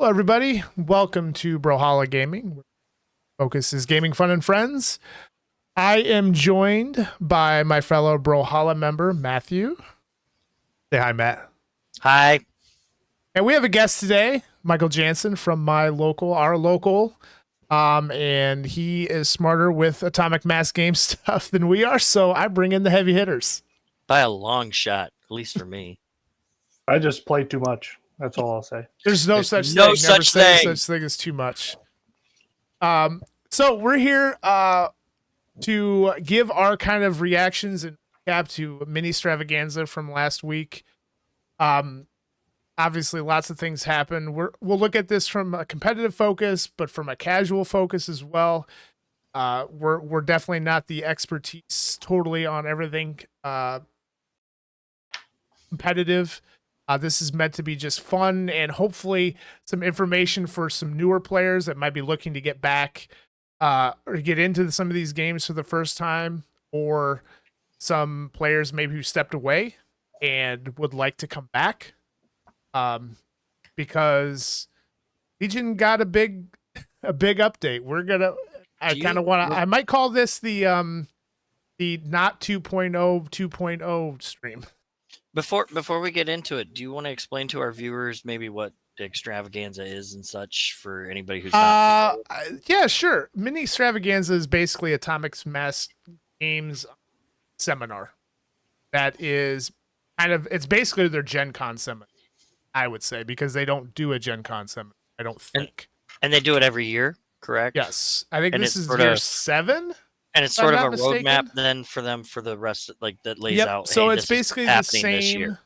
Hello, everybody. Welcome to Brawlhalla Gaming. Focus is gaming, fun, and friends. I am joined by my fellow Brawlhalla member, Matthew. Say hi, Matt. Hi. And we have a guest today, Michael Jansen from our local. And he is smarter with atomic mass game stuff than we are, so I bring in the heavy hitters. By a long shot, at least for me. I just play too much. That's all I'll say. There's no There's such no thing. such Never say thing. such thing as too much. So we're here to give our kind of reactions and recap to Minstravaganza from last week. Obviously, lots of things happen. We'll look at this from a competitive focus, but from a casual focus as well. We're definitely not the expertise totally on everything competitive. This is meant to be just fun and hopefully some information for some newer players that might be looking to get back or get into some of these games for the first time, or some players maybe who stepped away and would like to come back. Because Legion got a big update. I might call this the not 2.0 2.0 stream. Before we get into it, do you want to explain to our viewers maybe what extravaganza is and such for anybody who's not familiar? Yeah, sure. Minstravaganza is basically Atomic's Mass Games seminar. That is it's basically their Gen Con seminar, I would say, because they don't do a Gen Con seminar, I don't think. And they do it every year, correct? Yes. I think And this it's is year 7. And it's if I'm sort of not a mistaken. roadmap then for them for the rest that lays Yep. out. So hey, it's this is basically the happening this same. year.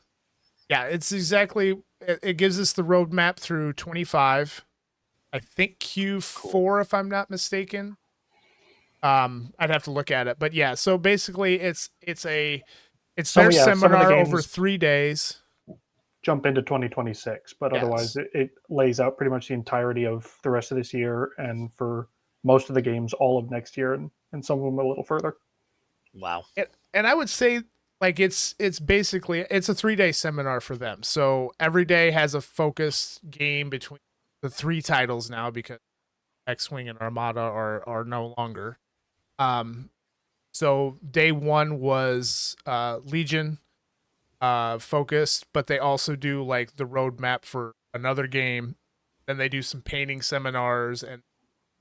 Yeah, it's exactly. It gives us the roadmap through 25. I think Q4, if I'm not mistaken. I'd have to look at it, but yeah. So basically, it's their seminar over 3 days. Jump into 2026, but Yes. otherwise it lays out pretty much the entirety of the rest of this year, and for most of the games, all of next year, and some of them a little further. Wow. And I would say, like, it's basically a 3-day seminar for them. So every day has a focused game between the 3 titles now, because X-Wing and Armada are no longer. So day 1 was Legion focused, but they also do like the roadmap for another game. Then they do some painting seminars and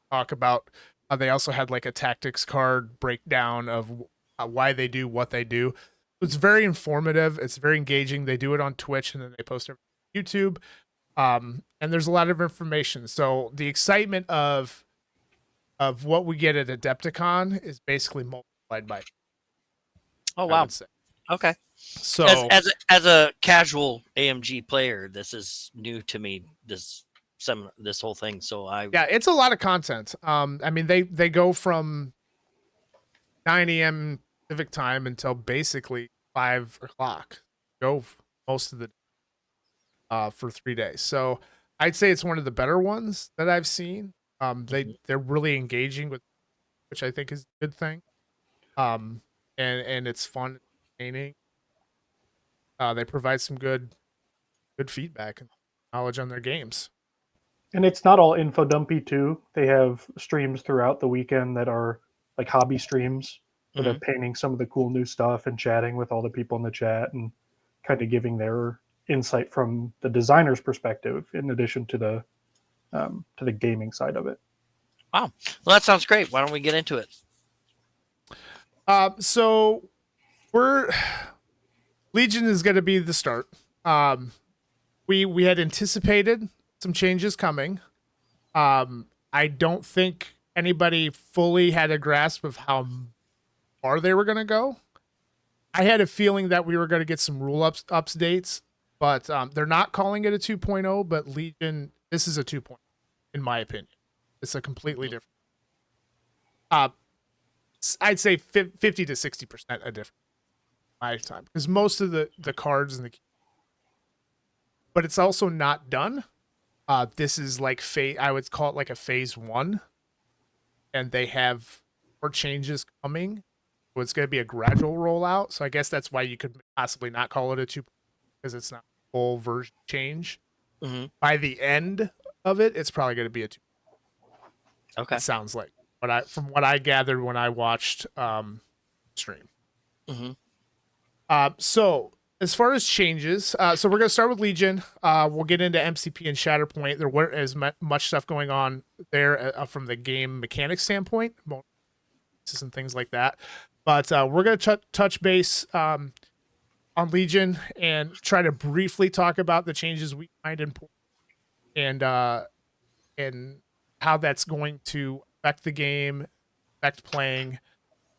talk about. They also had like a tactics card breakdown of why they do what they do. It's very informative. It's very engaging. They do it on Twitch and then they post it on YouTube. And there's a lot of information. So the excitement of what we get at Adepticon is basically multiplied by. Oh wow. Okay. So as a casual AMG player, this is new to me. This whole thing. So yeah, it's a lot of content. I mean, they go from 9 a.m. Pacific time until basically 5 o'clock. Go most of the for 3 days. So I'd say it's one of the better ones that I've seen. They're really engaging with, which I think is a good thing. And it's fun, entertaining. They provide some good feedback and knowledge on their games. And it's not all info dumpy too. They have streams throughout the weekend that are like hobby streams where they're painting some of the cool new stuff and chatting with all the people in the chat and kind of giving their insight from the designer's perspective, in addition to the gaming side of it. Wow. Well, that sounds great. Why don't we get into it? So Legion is going to be the start. We had anticipated some changes coming. I don't think anybody fully had a grasp of how far they were going to go. I had a feeling that we were going to get some rule updates, but they're not calling it a 2.0, but Legion, this is a 2.0, in my opinion. It's a completely different. I'd say 50 to 60% a different my time, because most of the cards and but it's also not done. This is like I would call it like a phase 1, and they have more changes coming. So it's going to be a gradual rollout. So I guess that's why you could possibly not call it a 2, because it's not a full version change. Mm-hmm. By the end of it, it's probably going to be a 2. Okay. It sounds like from what I gathered when I watched stream. Mm-hmm. So as far as changes, so we're going to start with Legion. We'll get into MCP and Shatterpoint. There weren't as much stuff going on there from the game mechanics standpoint, and things like that. But we're going to touch base on Legion and try to briefly talk about the changes we find important and how that's going to affect the game, affect playing.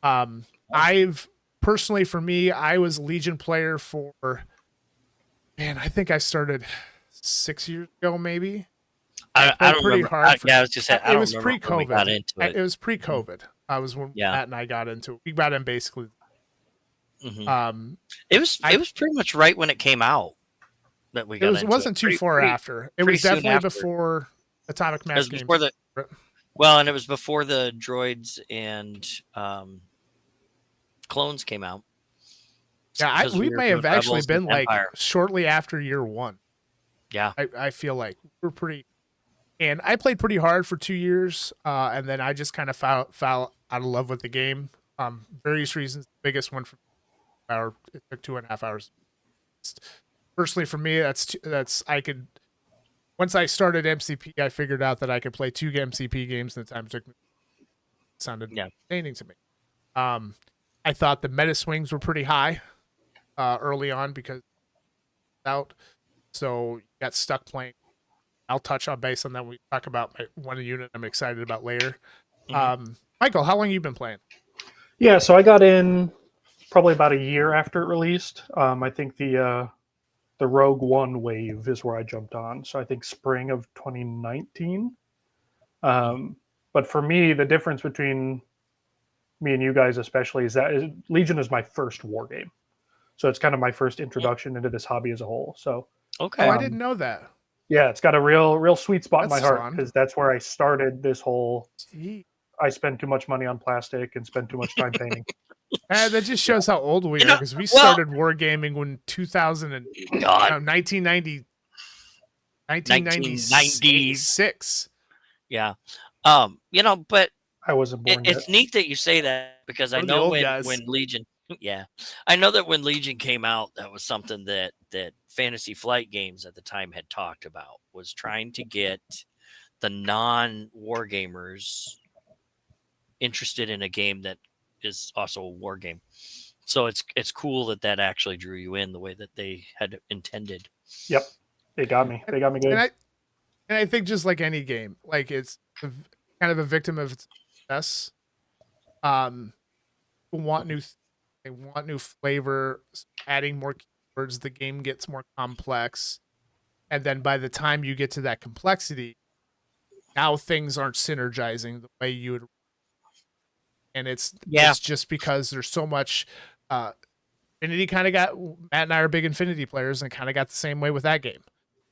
I've personally, for me, I was a Legion player for, man, I think I started 6 years ago, maybe. I don't pretty remember. hard. Yeah, I was just saying. I It don't was remember when we pre-COVID. got into it. It was pre-COVID. I was when Yeah. Matt and I got into it. We got in basically. Mm-hmm. It was pretty much right when it came out that we got into it. It wasn't too far after. It was definitely before Atomic Mass games. And it was before the droids and clones came out. Yeah, we may have actually been like shortly after year 1. Yeah, I feel like we're pretty. And I played pretty hard for 2 years, and then I just kind of fell out of love with the game. Various reasons. The biggest one for it took 2.5 hours. Personally, for me, that's I could. Once I started MCP, I figured out that I could play 2 MCP games in the time it took me. It sounded entertaining to me. I thought the meta swings were pretty high early on because out, so you got stuck playing. I'll touch on base on that when we talk about one unit I'm excited about later. Mm-hmm. Michael, how long have you been playing? Yeah, so I got in probably about a year after it released. I think the Rogue One wave is where I jumped on. So I think spring of 2019. But for me, the difference between me and you guys especially is that Legion is my first war game. So it's kind of my first introduction into this hobby as a whole. So okay, I didn't know that. Yeah, it's got a real sweet spot in my heart because that's where I started this whole. I spend too much money on plastic and spend too much time painting. That just shows how old we are because we started wargaming when 1996. Yeah. But I wasn't born yet. It's neat that you say that because I know when Legion. Yeah, I know that when Legion came out, that was something that Fantasy Flight Games at the time had talked about, was trying to get the non-war gamers interested in a game that is also a war game. So it's cool that actually drew you in the way that they had intended. Yep, they got me. They got me good. And I think just like any game, like it's kind of a victim of its success. They want new flavor, adding more keywords. The game gets more complex, and then by the time you get to that complexity, now things aren't synergizing the way you would. And it's just because there's so much. Infinity kind of got Matt and I are big Infinity players, and kind of got the same way with that game.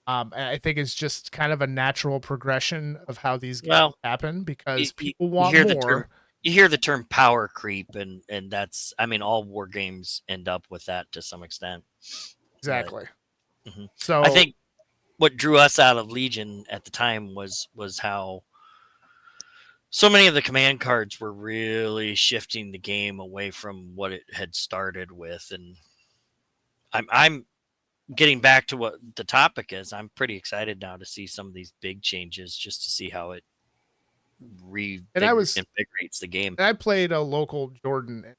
And I think it's just kind of a natural progression of how these games happen because people want more. You hear the term power creep, and that's, I mean, all war games end up with that to some extent. Exactly. Mm-hmm. So I think what drew us out of Legion at the time was how so many of the command cards were really shifting the game away from what it had started with. And I'm getting back to what the topic is. I'm pretty excited now to see some of these big changes, just to see how it invigorates the game. And I played a local Jordan.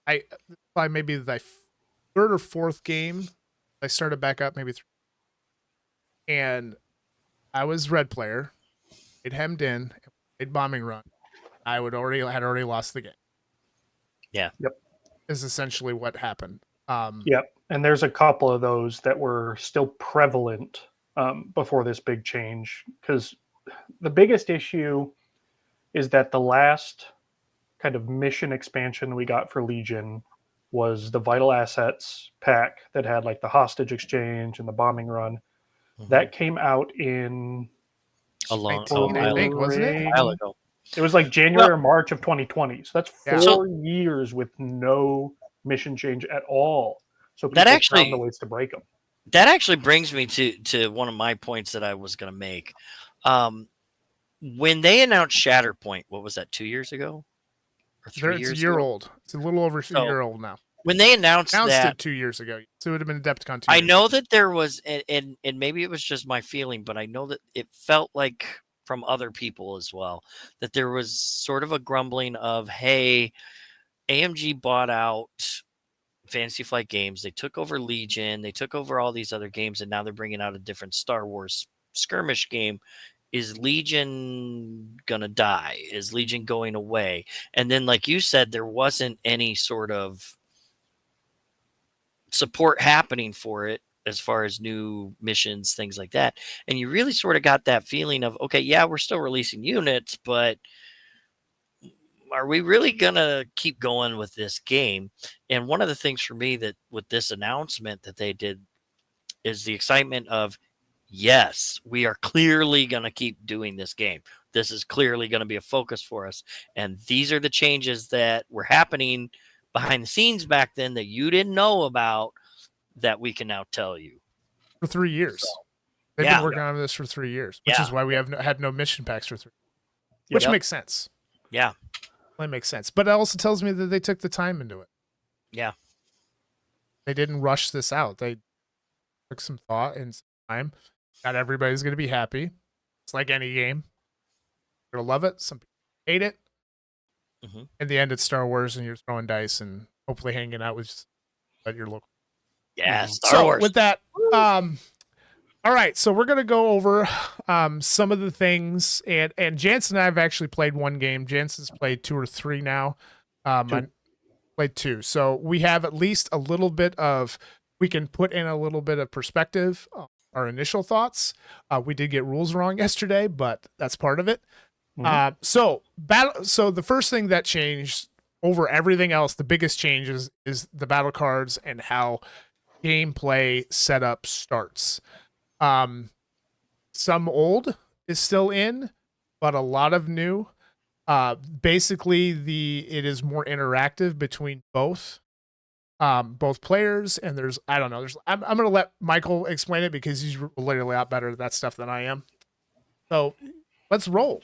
I probably maybe the 3rd or 4th game. I started back up maybe 3. And I was red player. It hemmed in. It bombing run. I had already lost the game. Yeah. Yep. Is essentially what happened. Yep. And there's a couple of those that were still prevalent before this big change, because the biggest issue is that the last kind of mission expansion we got for Legion was the Vital Assets pack that had like the hostage exchange and the bombing run. Mm-hmm. That came out in a while ago. It was like January or March of 2020. So that's 4 years with no mission change at all. So people found the ways to break them. That actually brings me to one of my points that I was going to make. When they announced Shatterpoint, what was that, 2 years ago? Or 3 It's a years year ago? old. It's a little over a year old now. When they announced that, it 2 years ago, so it would have been Adepticon 2 I years know ago. that there was, and maybe it was just my feeling, but I know that it felt like from other people as well, that there was sort of a grumbling of, hey, AMG bought out Fantasy Flight Games. They took over Legion. They took over all these other games, and now they're bringing out a different Star Wars skirmish game. Is Legion gonna die? Is Legion going away? And then, like you said, there wasn't any sort of support happening for it as far as new missions, things like that. And you really sort of got that feeling of, okay, yeah, we're still releasing units, but are we really gonna keep going with this game? And one of the things for me that with this announcement that they did is the excitement of, yes, we are clearly gonna keep doing this game. This is clearly gonna be a focus for us. And these are the changes that were happening behind the scenes back then that you didn't know about that we can now tell you. For 3 years. So, they've been working on this for 3 years, which is why we have had no mission packs for 3 years, which makes sense. Yeah. That makes sense. But it also tells me that they took the time into it. Yeah. They didn't rush this out. They took some thought and some time. Not everybody's going to be happy. It's like any game. You're going to love it. Some people hate it. Mm-hmm. In the end, it's Star Wars, and you're throwing dice and hopefully hanging out with your local. Yeah, Star Wars. With that, all right, so we're going to go over some of the things. And Jansen and I have actually played one game. Jansen's played 2 or 3 now. I played 2. So we have at least a little bit of, we can put in a little bit of perspective, our initial thoughts. We did get rules wrong yesterday, but that's part of it. Mm-hmm. So the first thing that changed over everything else, the biggest change is the battle cards and how gameplay setup starts. Some old is still in, but a lot of new. Basically it is more interactive between both players, and I'm gonna let Michael explain it because he's literally a lot better at that stuff than I am. So let's roll.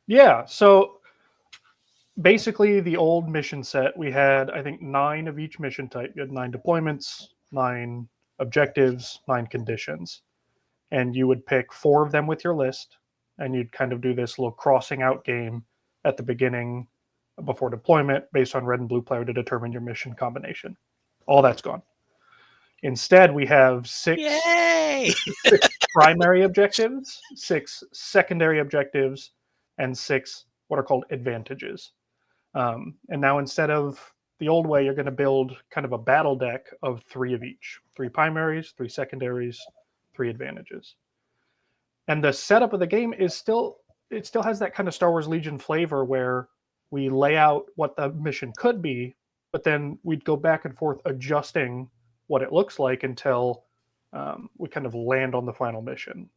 Yeah, so basically the old mission set, we had, I think, 9 of each mission type. You had 9 deployments, 9 objectives, 9 conditions. And you would pick 4 of them with your list, and you'd kind of do this little crossing out game at the beginning before deployment based on red and blue player to determine your mission combination. All that's gone. Instead, we have 6 primary objectives, 6 secondary objectives, and 6 what are called advantages. And now instead of the old way, you're going to build kind of a battle deck of 3 of each. 3 primaries, 3 secondaries, 3 advantages. And the setup of the game is still has that kind of Star Wars Legion flavor where we lay out what the mission could be, but then we'd go back and forth adjusting what it looks like until we kind of land on the final mission.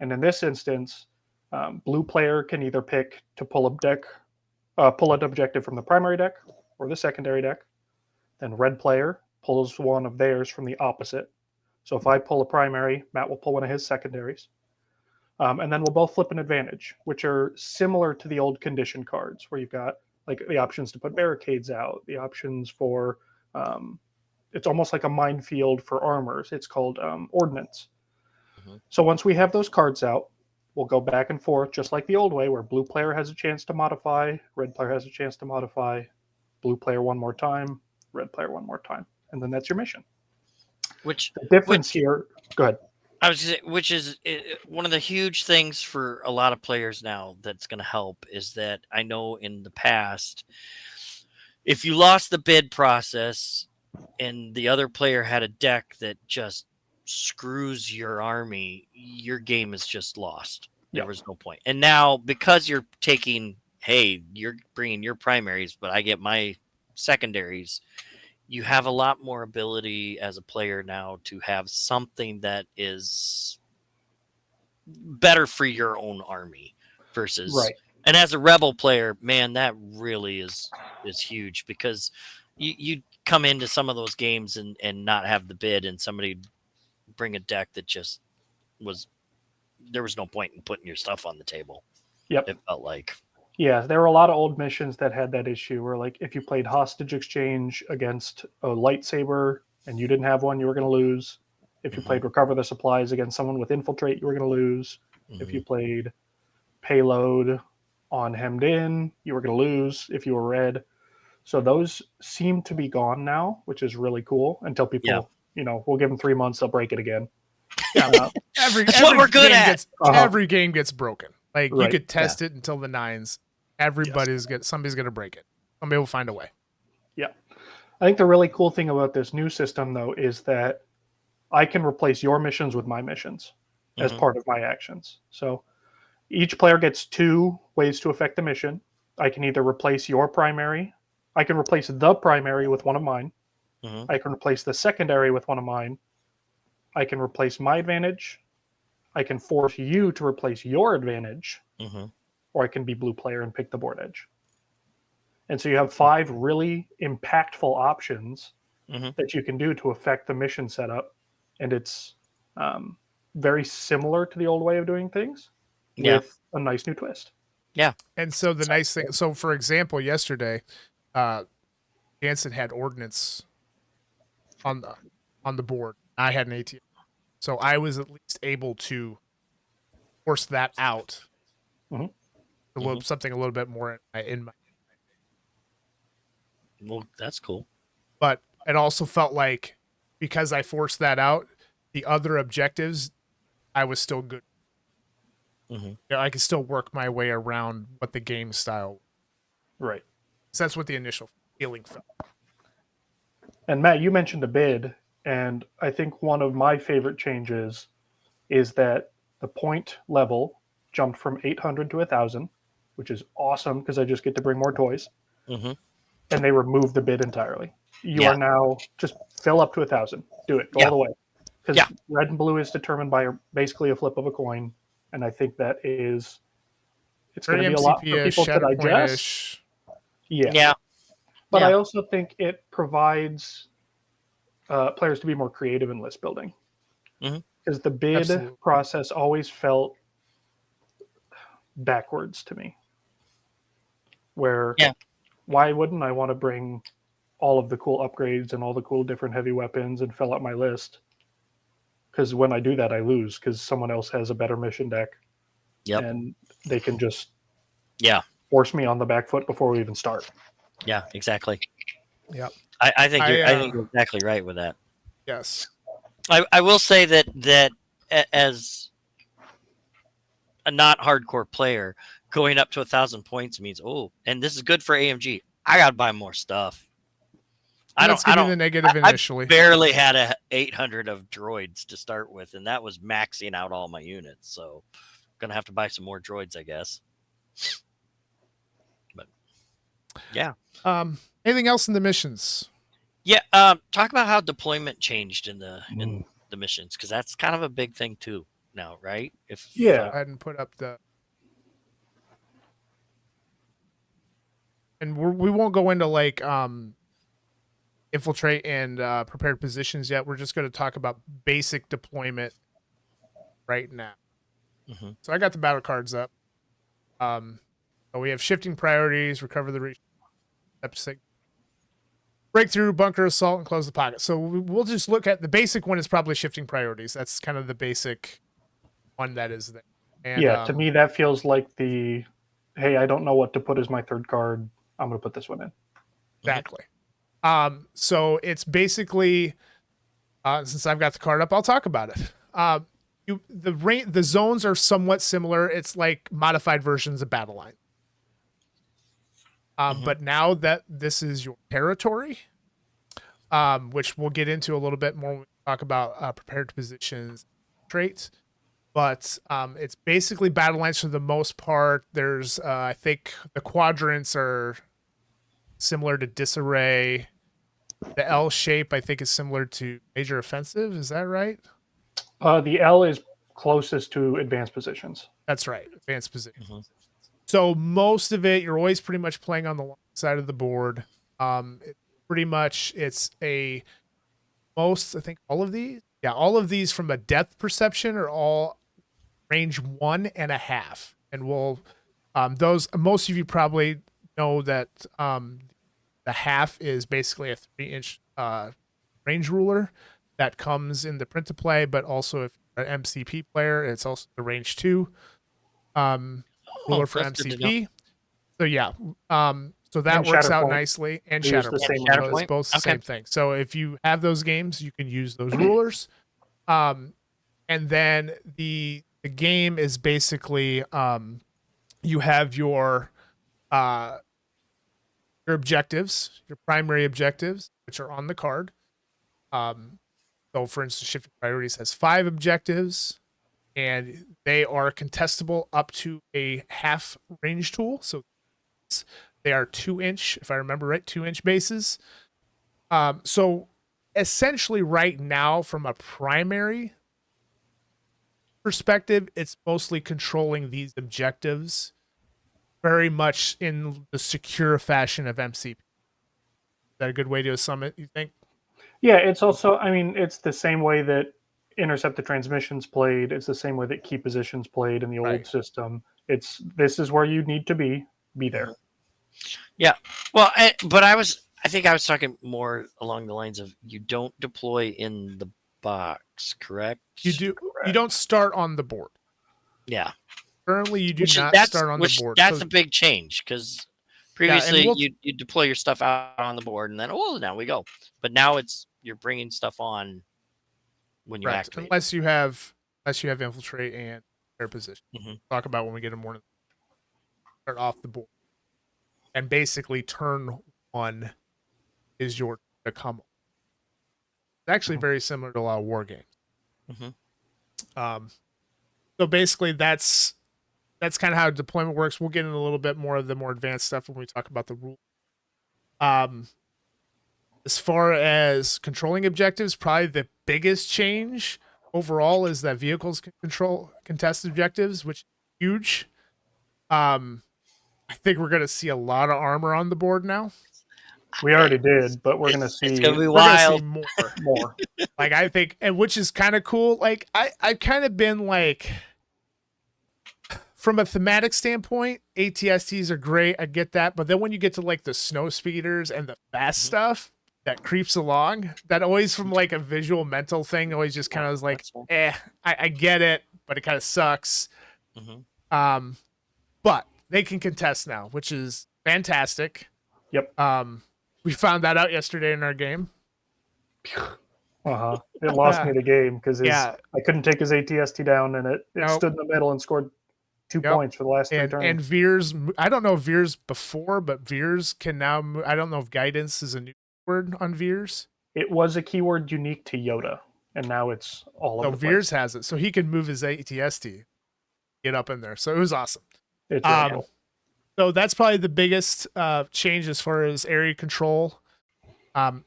And in this instance, blue player can either pick to pull an objective from the primary deck or the secondary deck. Then red player pulls one of theirs from the opposite. So if I pull a primary, Matt will pull one of his secondaries. And then we'll both flip an advantage, which are similar to the old condition cards, where you've got like the options to put barricades out, the options for, it's almost like a minefield for armors. It's called ordnance. Mm-hmm. So once we have those cards out, we'll go back and forth, just like the old way, where blue player has a chance to modify, red player has a chance to modify, blue player one more time, red player one more time. And then that's your mission. The difference here, go ahead. I was just, which is one of the huge things for a lot of players now that's going to help is that I know in the past, if you lost the bid process and the other player had a deck that just screws your army, your game is just lost. There was no point. And now because you're taking, hey, you're bringing your primaries, but I get my secondaries, you have a lot more ability as a player now to have something that is better for your own army versus right. And as a rebel player, man, that really is huge, because you come into some of those games and not have the bid, and somebody bring a deck that just was there was no point in putting your stuff on the table. Yep. It felt like. Yeah, there were a lot of old missions that had that issue where, like, if you played hostage exchange against a lightsaber and you didn't have one, you were going to lose. If you played recover the supplies against someone with infiltrate, you were going to lose. If you played payload on hemmed in, you were going to lose if you were red. So those seem to be gone now, which is really cool. Until people, we'll give them 3 months, they'll break it again. Yeah, That's what we're good at. Every game gets broken. Like Right. you could test it until the 9s. Somebody's gonna break it. Somebody will find a way. Yeah. I think the really cool thing about this new system, though, is that I can replace your missions with my missions as part of my actions. So each player gets 2 ways to affect the mission. I can either replace your primary. I can replace the primary with one of mine. I can replace the secondary with one of mine. I can replace my advantage. I can force you to replace your advantage. Or I can be blue player and pick the board edge. And so you have 5 really impactful options that you can do to affect the mission setup. And it's very similar to the old way of doing things with a nice new twist. Yeah. And so the nice thing, so for example, yesterday, Jansen had ordnance on the board. I had an ATM. So I was at least able to force that out. Something a little bit more in my. Well, that's cool. But it also felt like because I forced that out, the other objectives, I was still good. I could still work my way around what the game style. Right. So that's what the initial feeling felt. And Matt, you mentioned a bid, and I think one of my favorite changes is that the point level jumped from 800 to 1,000, which is awesome because I just get to bring more toys. And they removed the bid entirely. You are now just fill up to 1,000. Do it all the way. Because red and blue is determined by basically a flip of a coin, and I think that it's going to be a lot for people to digest. Yeah. But I also think it provides players to be more creative in list building. Because the bid process always felt backwards to me. Where why wouldn't I want to bring all of the cool upgrades and all the cool different heavy weapons and fill out my list? Because when I do that, I lose because someone else has a better mission deck. And they can just force me on the back foot before we even start. Yeah, exactly. Yep. I think you're exactly right with that. Yes. I will say that as a not hardcore player, going up to 1,000 points means, and this is good for AMG. I got to buy more stuff. I don't. The negative initially. I barely had a 800 of droids to start with, and that was maxing out all my units. So, gonna have to buy some more droids, I guess. But yeah. Anything else in the missions? Yeah. Talk about how deployment changed in the missions, because that's kind of a big thing too now, right? Go ahead and put up the. And we won't go into like infiltrate and prepared positions yet. We're just going to talk about basic deployment right now. So I got the battle cards up. So we have shifting priorities, recover the reach, breakthrough, bunker assault, and close the pocket. So we'll just look at the basic one is probably shifting priorities. That's kind of the basic one that is there. And, to me that feels like the hey, I don't know what to put as my third card. I'm going to put this one in. Exactly. So it's basically, since I've got the card up, I'll talk about it. The zones are somewhat similar. It's like modified versions of Battle Line. But now that this is your territory, which we'll get into a little bit more when we talk about prepared positions traits. But it's basically battle lines for the most part. There's, I think, the quadrants are similar to disarray. The L shape, I think, is similar to major offensive. Is that right? The L is closest to advanced positions. That's right, advanced positions. So most of it, you're always pretty much playing on the long side of the board. I think all of these from a depth perception are all range 1.5, and we'll those most of you probably know that the half is basically a 3-inch range ruler that comes in the print to play, but also if you're an MCP player, it's also the range 2 ruler for MCP. So yeah, so that works out nicely. And Shatterpoint, so it's both the same thing. So if you have those games, you can use those rulers. And then the game is basically you have your objectives, your primary objectives, which are on the card. So for instance, Shifting Priorities has 5 objectives, and they are contestable up to a half range tool. So they are 2-inch, if I remember right, 2-inch bases. So essentially right now, from a primary perspective, it's mostly controlling these objectives very much in the secure fashion of MCP. Is that a good way to sum it, you think? Yeah, it's also, I mean, it's the same way that Intercept the Transmissions played. It's the same way that Key Positions played in the old system. This is where you need to be there. Yeah. Well, but I think I was talking more along the lines of you don't deploy in the box, correct? You do. Correct. You don't start on the board. Yeah. Currently, you do not start on the board. That's a big change because previously you deploy your stuff out on the board and then now we go. But now you're bringing stuff on when you activate. Unless you have Infiltrate and Prepare Position. Talk about when we get them more. Start off the board, and basically turn 1 is your to come. It's actually very similar to a lot of war games. So basically, that's kind of how deployment works. We'll get into a little bit more of the more advanced stuff when we talk about the rule. As far as controlling objectives, probably the biggest change overall is that vehicles can control contested objectives, which is huge. I think we're going to see a lot of armor on the board now. We already did, but we're going to see. It's going to be wild. More. Like, I think, and which is kind of cool. Like, I've kind of been like, from a thematic standpoint, ATSTs are great. I get that. But then when you get to like the snow speeders and the fast stuff that creeps along, that always from like a visual mental thing, always just kind of was like, I get it, but it kind of sucks. But they can contest now, which is fantastic. Yep. We found that out yesterday in our game. It lost me the game because I couldn't take his ATST down, and it stood in the middle and scored 2 points for the last 3 turns. And Veers, I don't know Veers before, but Veers can now move. I don't know if guidance is a new word on Veers. It was a keyword unique to Yoda, and now it's all over the place. Veers has it, so he can move his ATST, get up in there. So it was awesome. It's really cool. So that's probably the biggest change as far as area control.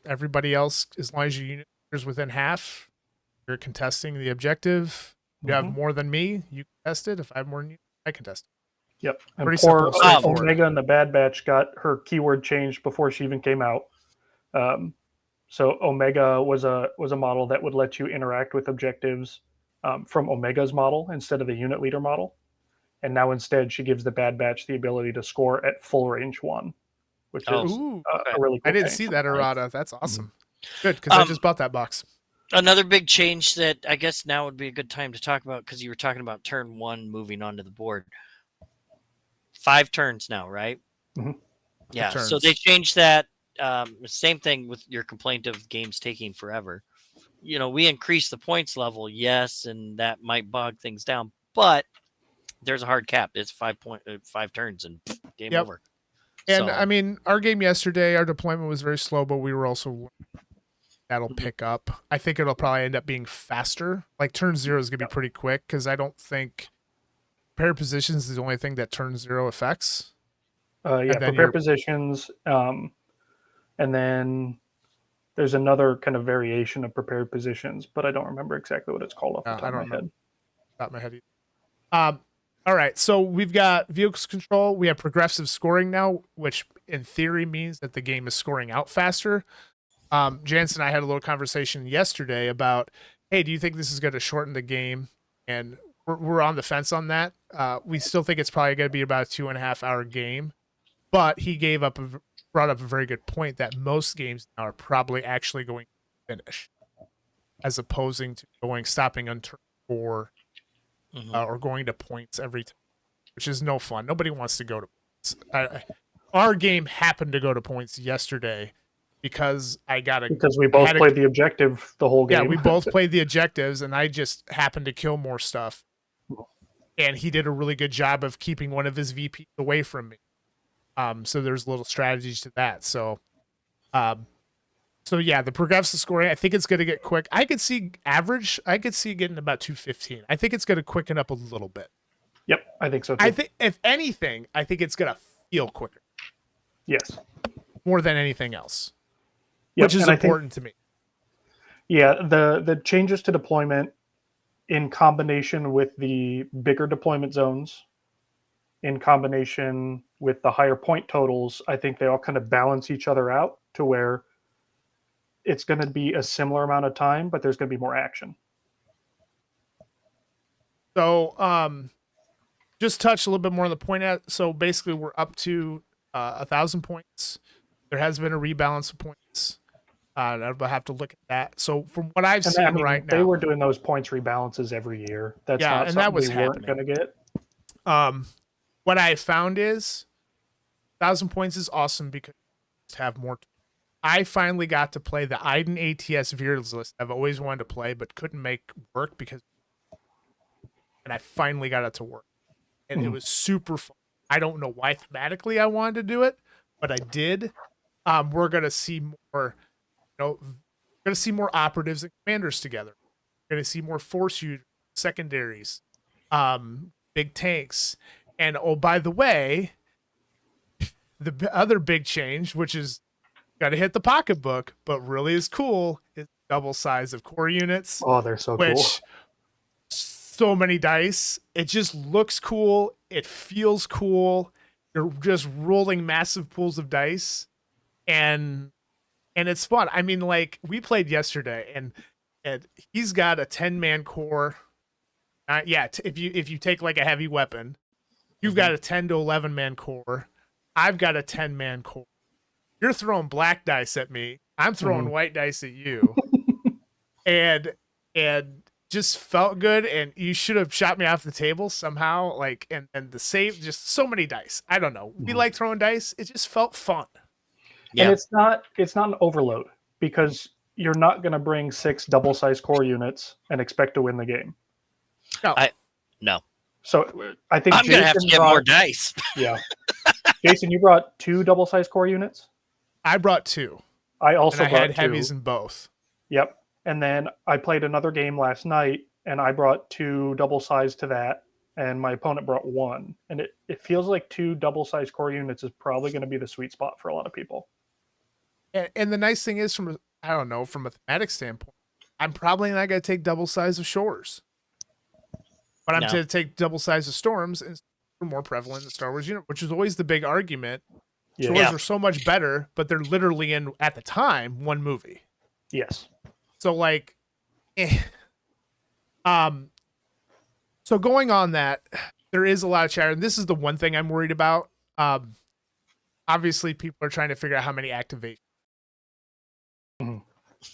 Everybody else, as long as your unit is within half, you're contesting the objective. If you have more than me, you contest it. If I have more than you, I contest it. Yep. And pretty poor Omega in the Bad Batch got her keyword changed before she even came out. So Omega was a model that would let you interact with objectives from Omega's model instead of the unit leader model. And now instead she gives the Bad Batch the ability to score at full range 1, which is a really cool I didn't see that errata. That's awesome. Good, because I just bought that box. Another big change that I guess now would be a good time to talk about, because you were talking about turn 1 moving onto the board. 5 turns now, right? Yeah, so they changed that. Same thing with your complaint of games taking forever. We increased the points level, yes, and that might bog things down, but there's a hard cap. It's 5 turns and game over. And I mean, our game yesterday, our deployment was very slow, but we were also that'll pick up. I think it'll probably end up being faster. Like turn 0 is gonna be pretty quick because I don't think prepare positions is the only thing that turn 0 affects. Prepare positions, and then there's another kind of variation of prepared positions, but I don't remember exactly what it's called off the top of my head. Top of my head either. All right, so we've got vehicles control. We have progressive scoring now, which in theory means that the game is scoring out faster. Jansen and I had a little conversation yesterday about, hey, do you think this is going to shorten the game? And we're on the fence on that. We still think it's probably going to be about a 2.5 hour game, but he brought up a very good point that most games now are probably actually going to finish, as opposing to stopping on turn 4 or going to points every time, which is no fun. Nobody wants to go to points. Our game happened to go to points yesterday because we both played the objective the whole game. Yeah, we both played the objectives, and I just happened to kill more stuff. And he did a really good job of keeping one of his VPs away from me. So there's little strategies to that. So yeah, the progressive scoring, I think it's going to get quick. I could see getting about 215. I think it's going to quicken up a little bit. Yep, I think so too. I think if anything, I think it's going to feel quicker. Yes. More than anything else. Yep, which is important to me. Yeah, the changes to deployment in combination with the bigger deployment zones, in combination with the higher point totals, I think they all kind of balance each other out to where it's going to be a similar amount of time, but there's going to be more action. So, just touch a little bit more on the point. So basically, we're up to 1,000 points. There has been a rebalance of points. I'll have to look at that. So from what I've seen right now, they were doing those points rebalances every year. That's not something that was we weren't going to get. What I found is 1,000 points is awesome because you have more. I finally got to play the Iden ATS Veers list I've always wanted to play, but couldn't make work and I finally got it to work. And it was super fun. I don't know why thematically I wanted to do it, but I did. We're going to see more. We're going to see more operatives and commanders together. We're going to see more force users, secondaries, big tanks. And oh, by the way, the other big change, which is got to hit the pocketbook, but really is cool, is double size of core units. Oh, they're so cool. So many dice. It just looks cool. It feels cool. You're just rolling massive pools of dice. And it's fun. I mean, like we played yesterday, and he's got a 10-man core. If you take like a heavy weapon, you've got a 10 to 11-man core. I've got a 10-man core. You're throwing black dice at me. I'm throwing white dice at you, and just felt good. And you should have shot me off the table somehow. Like and the save, just so many dice. I don't know. We like throwing dice. It just felt fun. Yeah. And it's not an overload because you're not going to bring 6 double-sized core units and expect to win the game. No. So I think I'm going to have to get more dice. Yeah. Jason, you brought 2 double-sized core units? I brought 2. I also and I had heavies in both. Yep. And then I played another game last night, and I brought 2 double-sized to that, and my opponent brought 1. And it feels like 2 double-sized core units is probably going to be the sweet spot for a lot of people. And the nice thing is, from a thematic standpoint, I'm probably not going to take double size of shores. But I'm going to take double size of storms, and they're more prevalent in Star Wars universe, which is always the big argument. Yeah. Storms are so much better, but they're literally in, at the time, one movie. Yes. So like, so going on that, there is a lot of chatter, and this is the one thing I'm worried about. Obviously, people are trying to figure out how many activations.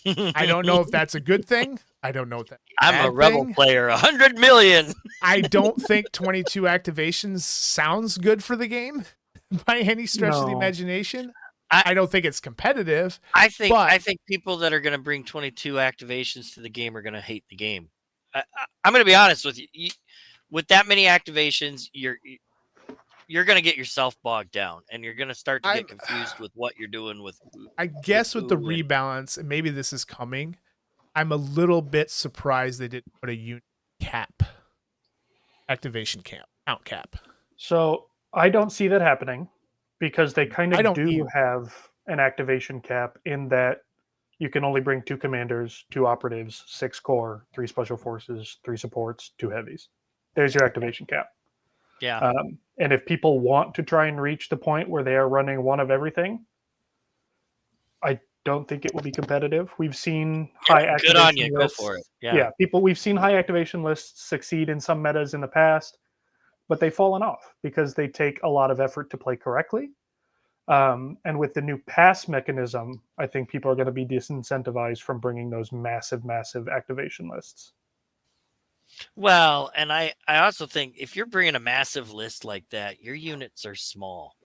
I don't know if that's a good thing. I don't know if that's I'm a rebel player. 100 million. I don't think 22 activations sounds good for the game by any stretch of the imagination. I don't think it's competitive. I think people that are going to bring 22 activations to the game are going to hate the game. I'm going to be honest with you. With that many activations, you're going to get yourself bogged down, and you're going to start to get confused with what you're doing with. I guess with the rebalance, and maybe this is coming, I'm a little bit surprised they didn't put a unit cap, count cap. So I don't see that happening because they kind of do have an activation cap in that you can only bring 2 commanders, 2 operatives, 6 core, 3 special forces, 3 supports, 2 heavies. There's your activation cap. Yeah. And if people want to try and reach the point where they are running one of everything, don't think it will be competitive. We've seen high activation good on you. lists. Go for it. Yeah, we've seen high activation lists succeed in some metas in the past, but they've fallen off because they take a lot of effort to play correctly. And with the new pass mechanism, I think people are going to be disincentivized from bringing those massive activation lists. Well, and I also think if you're bringing a massive list like that, your units are small.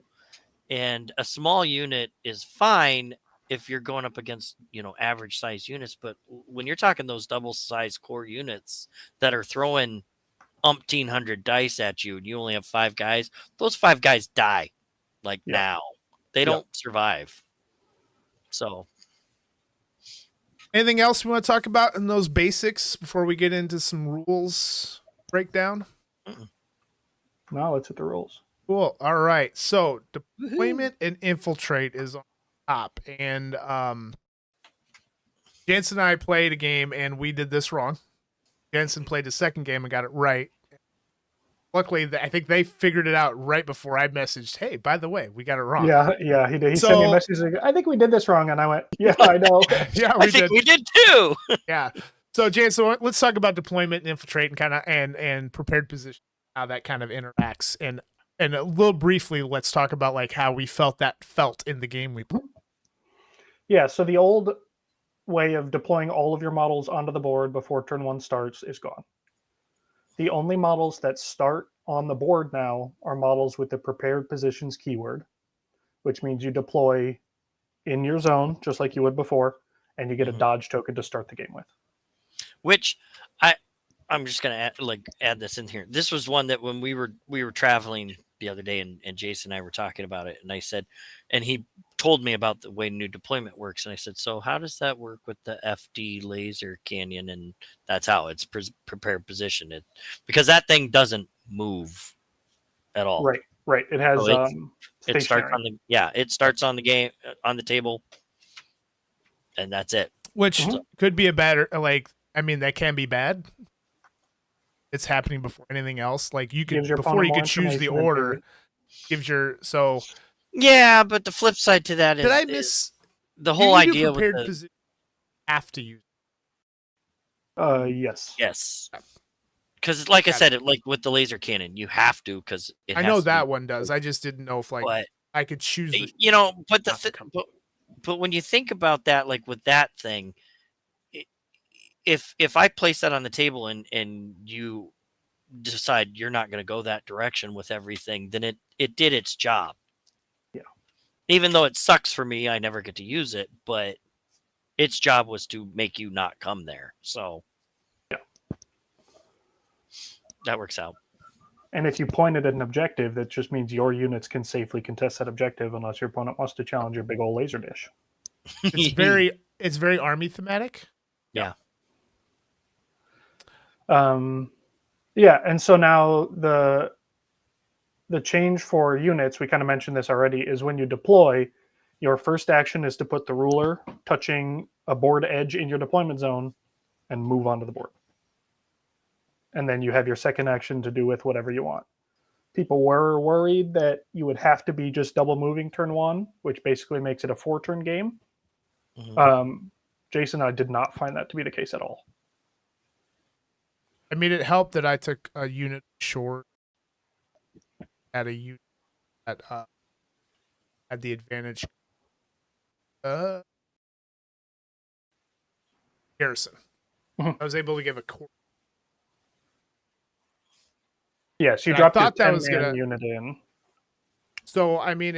And a small unit is fine if you're going up against, average size units. But when you're talking those double size core units that are throwing 1,800 dice at you and you only have 5 guys, those 5 guys die now. They don't survive. So anything else we want to talk about in those basics before we get into some rules breakdown? No, let's hit the rules. Cool. All right. So deployment and infiltrate is on top. And Jensen and I played a game and we did this wrong. Jensen played the second game and got it right. Luckily, I think they figured it out right before I messaged, hey, by the way, we got it wrong. Yeah, he did. He sent me a message like, I think we did this wrong. And I went, yeah, I know. Yeah, I think we did too. Yeah. So, Jensen, let's talk about deployment and infiltrate and kind of and prepared position, how that kind of interacts. And a little briefly, let's talk about like how we felt in the game we played. Yeah, so the old way of deploying all of your models onto the board before turn 1 starts is gone. The only models that start on the board now are models with the prepared positions keyword, which means you deploy in your zone, just like you would before, and you get a dodge token to start the game with. Which I'm just gonna add this in here. This was one that when we were traveling the other day, and Jason and I were talking about it, and I said, and he told me about the way new deployment works, and I said, so how does that work with the FD laser canyon? And that's how it's prepared position. Because that thing doesn't move at all. Right. It has it starts on it starts on the game on the table, and that's it. Which could be a better that can be bad. It's happening before anything else. Like you could before you could choose the order. Yeah, but the flip side to that is did I miss the whole idea with the position have to use? Yes. Yes. Because like I said, like with the laser cannon, you have to because I know that one does. I just didn't know if I could choose. But when you think about that, like with that thing, if I place that on the table and you decide you're not going to go that direction with everything, then it did its job. Yeah. Even though it sucks for me, I never get to use it, but its job was to make you not come there. So yeah, that works out. And if you pointed at an objective, that just means your units can safely contest that objective unless your opponent wants to challenge your big old laser dish. It's very army thematic. Yeah. Yeah, and so now the change for units, we kind of mentioned this already, is when you deploy, your first action is to put the ruler touching a board edge in your deployment zone and move onto the board. And then you have your second action to do with whatever you want. People were worried that you would have to be just double moving turn 1, which basically makes it a 4-turn game. Jason and I did not find that to be the case at all. I mean, it helped that I took a unit short at a unit that had the advantage. Garrison. I was able to give a core. Yes, you dropped your 10-man unit in. So I mean,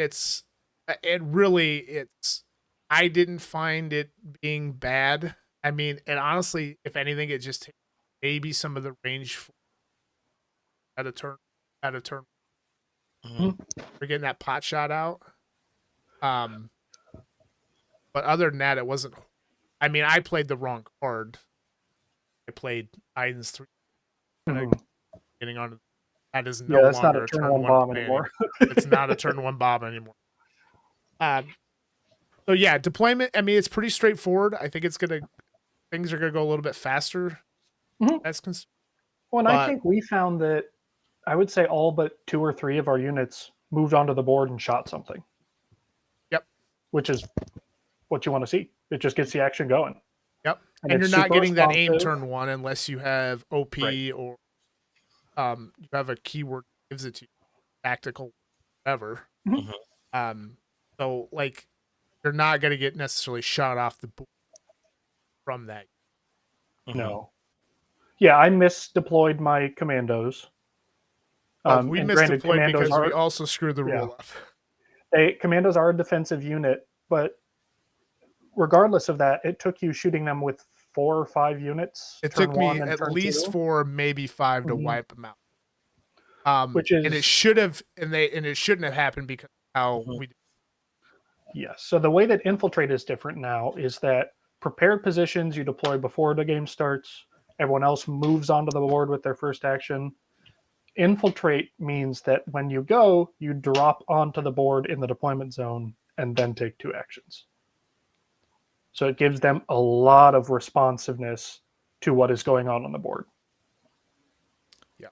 I didn't find it being bad. I mean, and honestly, if anything, it just takes maybe some of the range at a turn. We're getting that pot shot out. But other than that, it wasn't. I mean, I played the wrong card. I played Iden's 3. Getting on. That is no longer not a turn 1 bomb anymore. It's not a turn 1 bomb anymore. So yeah, deployment. I mean, it's pretty straightforward. I think things are gonna go a little bit faster. That's well, and I think we found that I would say all but 2 or 3 of our units moved onto the board and shot something. Yep. Which is what you want to see. It just gets the action going. Yep. And you're not getting that aim turn 1 unless you have OP or you have a keyword that gives it to you, tactical, whatever. So like you're not going to get necessarily shot off the board from that. No. Yeah, I misdeployed my commandos. We misdeployed because we also screwed the rule up. Commandos are a defensive unit, but regardless of that, it took you shooting them with 4 or 5 units. It took me at least 4, maybe 5 to wipe them out. Which is, and it should have, and it shouldn't have happened because of how we did. Yes. So the way that Infiltrate is different now is that prepared positions you deploy before the game starts. Everyone else moves onto the board with their first action. Infiltrate means that when you go, you drop onto the board in the deployment zone and then take 2 actions. So it gives them a lot of responsiveness to what is going on the board. Yeah.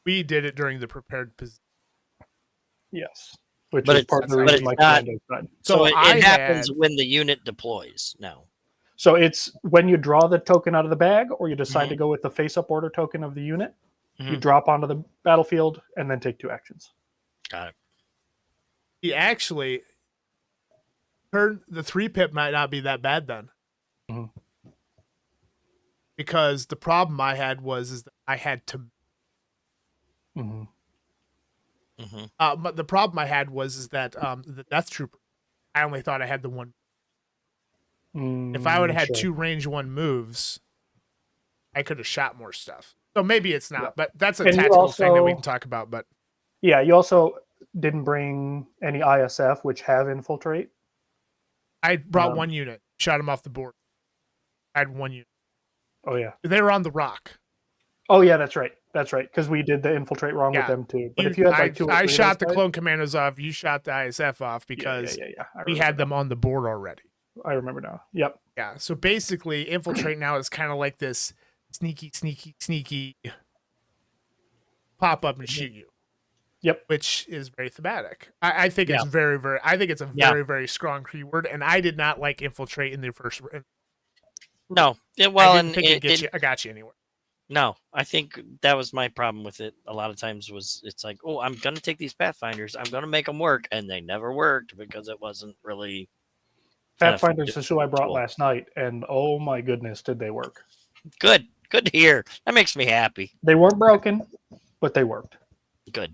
We did it during the prepared position. Yes. Which is part of the reason my commando side. So it happens when the unit deploys now. So it's when you draw the token out of the bag or you decide to go with the face-up order token of the unit, you drop onto the battlefield and then take 2 actions. Got it. He actually the 3-pip might not be that bad then. Because the problem I had is that I had to. But the problem I had is that the Death Trooper, I only thought I had the one. If I would have had 2 range 1 moves, I could have shot more stuff. So maybe it's not, but that's a tactical thing that we can talk about. But yeah, you also didn't bring any ISF, which have Infiltrate. I brought 1 unit, shot him off the board. I had 1 unit. Oh yeah, they were on the rock. Oh yeah, that's right. That's right, because we did the Infiltrate wrong with them too. But if you had like 2 or 3 I shot the clone commandos off. You shot the ISF off because we had them on the board already. I remember now. Yep. Yeah. So basically, Infiltrate now is kind of like this sneaky pop up and shoot you. Yep. Which is very thematic. I think it's very, very. I think it's a very, very strong keyword, and I did not like Infiltrate in the first. No. I got you anywhere. No, I think that was my problem with it. A lot of times it's like, oh, I'm going to take these Pathfinders. I'm going to make them work. And they never worked because it wasn't really. Pathfinders is who I brought last night. And oh my goodness, did they work. Good. Good to hear. That makes me happy. They weren't broken, but they worked. Good.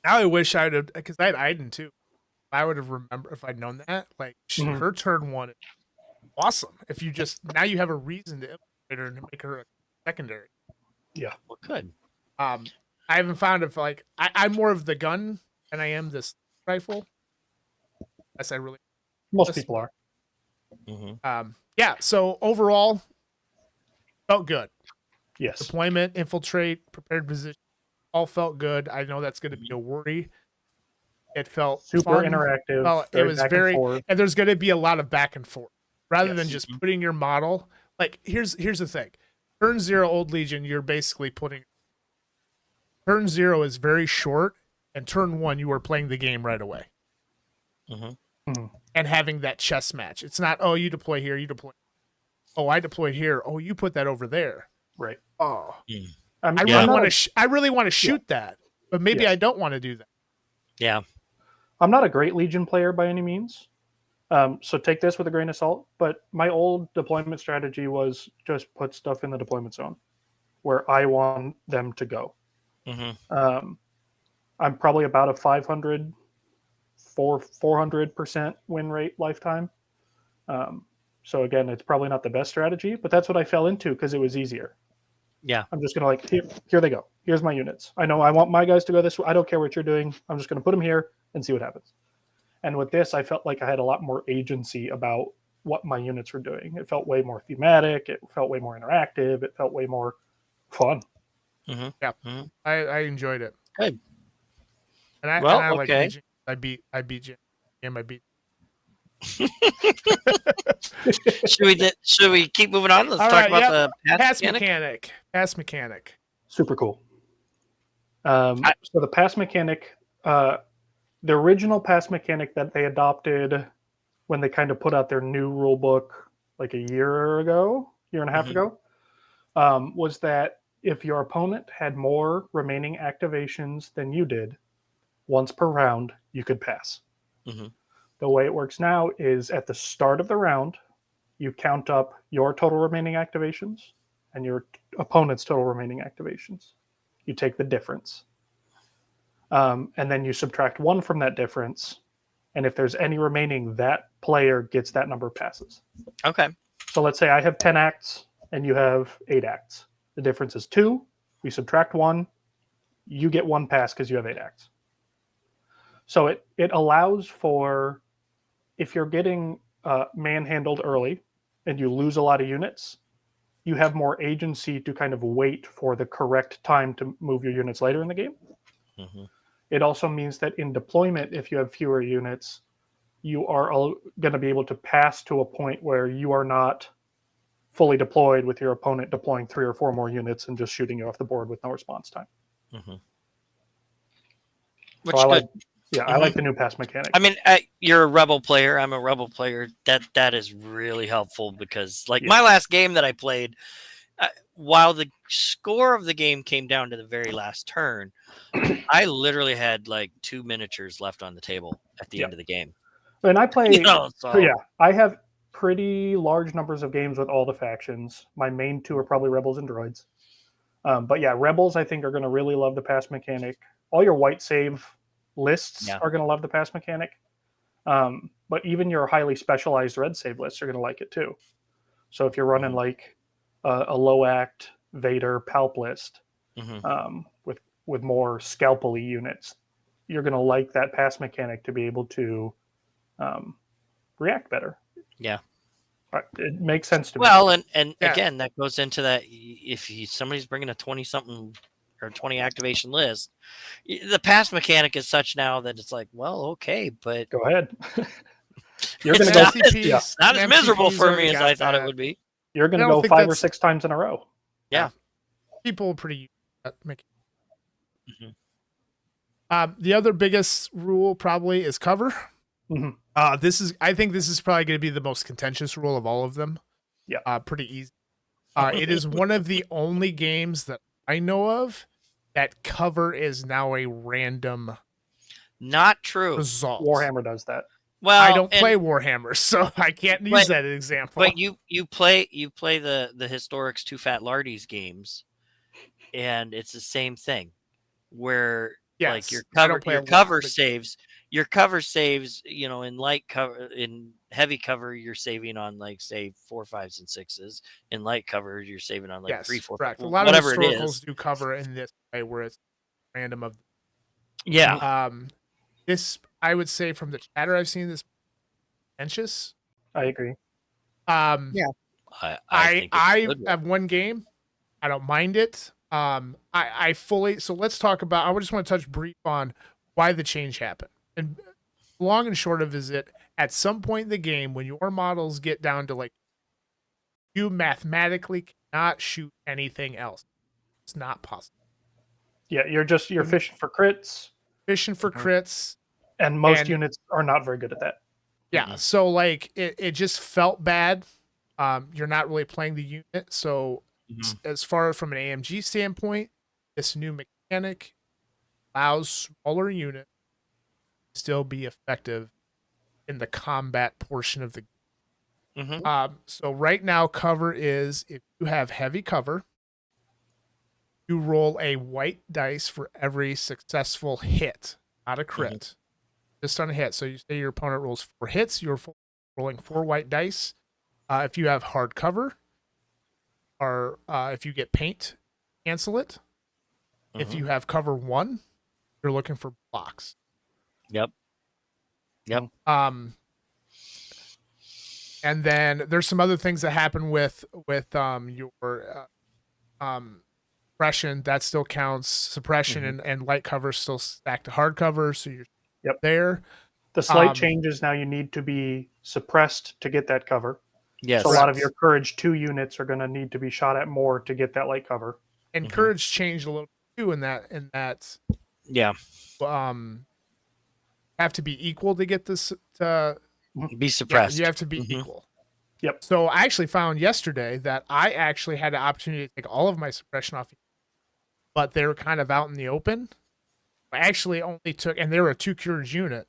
Now I wish I'd have, because I had Iden too. I would have remembered if I'd known that. Like, her turn 1 is awesome. If you now you have a reason to infiltrate her and make her a secondary. Yeah. Well, good. I haven't found if like I'm more of the gun than I am this rifle. Yes, I really. Most people are. Yeah. So overall, felt good. Yes. Deployment, infiltrate, prepared position, all felt good. I know that's going to be a worry. It felt super fun. interactive. Well, it was very, and there's going to be a lot of back and forth rather than just putting your model. Like here's the thing. Turn 0 Old Legion, you're basically putting. Turn 0 is very short, and turn 1 you are playing the game right away. And having that chess match. It's not, oh, you deploy here, you deploy. Oh, I deployed here. Oh, you put that over there. Right. Oh, I really want to shoot that, but maybe I don't want to do that. Yeah. I'm not a great Legion player by any means. So take this with a grain of salt, but my old deployment strategy was just put stuff in the deployment zone where I want them to go. I'm probably about a 400% win rate lifetime. So again, it's probably not the best strategy, but that's what I fell into because it was easier. Yeah. I'm just going to here they go. Here's my units. I know I want my guys to go this way. I don't care what you're doing. I'm just going to put them here and see what happens. And with this, I felt like I had a lot more agency about what my units were doing. It felt way more thematic. It felt way more interactive. It felt way more fun. Yeah, I enjoyed it. Good. And I like Legion. I beat Jim. I beat. Should we keep moving on? Let's talk about the pass mechanic. Pass mechanic. Super cool. So the pass mechanic. The original pass mechanic that they adopted when they kind of put out their new rule book like a year and a half ago, was that if your opponent had more remaining activations than you did, once per round, you could pass. The way it works now is at the start of the round, you count up your total remaining activations and your opponent's total remaining activations. You take the difference. And then you subtract 1 from that difference. And if there's any remaining, that player gets that number of passes. Okay. So let's say I have 10 acts and you have 8 acts. The difference is 2. We subtract 1. You get 1 pass because you have 8 acts. So it allows for, if you're getting manhandled early and you lose a lot of units, you have more agency to kind of wait for the correct time to move your units later in the game. It also means that in deployment, if you have fewer units, you are going to be able to pass to a point where you are not fully deployed with your opponent deploying 3 or 4 more units and just shooting you off the board with no response time. Which so good. I like the new pass mechanic. I mean, you're a Rebel player. I'm a Rebel player. That is really helpful because, like, my last game that I played, while the score of the game came down to the very last turn, I literally had like 2 miniatures left on the table at the end of the game. And I play, so I have pretty large numbers of games with all the factions. My main 2 are probably Rebels and Droids. But yeah, Rebels, I think, are going to really love the pass mechanic. All your white save lists are going to love the pass mechanic. But even your highly specialized red save lists are going to like it too. So if you're running like a low act Vader Palp list with more scalpely units, you're going to like that pass mechanic to be able to react better. Yeah. It makes sense to me. Well, and again, that goes into that if somebody's bringing a 20-something or 20 activation list, the pass mechanic is such now that it's like, well, okay, but go ahead. You're going to go not as miserable for me as I thought it would be. You're going to go 5 or 6 times in a row. Yeah. People are pretty the other biggest rule probably is cover. I think this is probably going to be the most contentious rule of all of them. Yeah. Pretty easy. It is one of the only games that I know of that cover is now a random. Not true. Result. Warhammer does that. Well, I don't play Warhammer, so I can't use that as an example. But you play the Historics Too Fat Lardies games, and it's the same thing, where like your cover saves, in light cover, in heavy cover, you're saving on like say 4, 5s, and 6s. In light cover, you're saving on like 3, 4, correct. 5, a lot whatever of it historicals is. Do cover in this way where it's random of. Yeah. This I would say from the chatter I've seen this contentious. I agree. I have one game. I don't mind it. I fully. So let's talk about. I just want to touch brief on why the change happened. And long and short of is it at some point in the game when your models get down to like you mathematically cannot shoot anything else. It's not possible. Yeah, you're fishing for crits. Fishing for crits. And most units are not very good at that. Yeah, so like it just felt bad. You're not really playing the unit. So as far from an AMG standpoint, this new mechanic allows smaller units to still be effective in the combat portion of the game. So right now, cover is if you have heavy cover, you roll a white dice for every successful hit, not a crit. Just on a hit. So you say your opponent rolls 4 hits, you're rolling 4 white dice. If you have hard cover, or if you get paint, cancel it. If you have cover 1, you're looking for blocks. Yep. And then there's some other things that happen with your suppression that still counts. Suppression and light cover still stacked to hard cover, so you're there. The slight change is now you need to be suppressed to get that cover. Yes. So a lot of your Courage 2 units are going to need to be shot at more to get that light cover. And Courage changed a little bit too in that. Yeah. Have to be equal to get this to Be suppressed. Yeah, you have to be equal. Yep. So I actually found yesterday that I actually had the opportunity to take all of my suppression off, but they were kind of out in the open. I actually only took, and they were a 2 cures unit,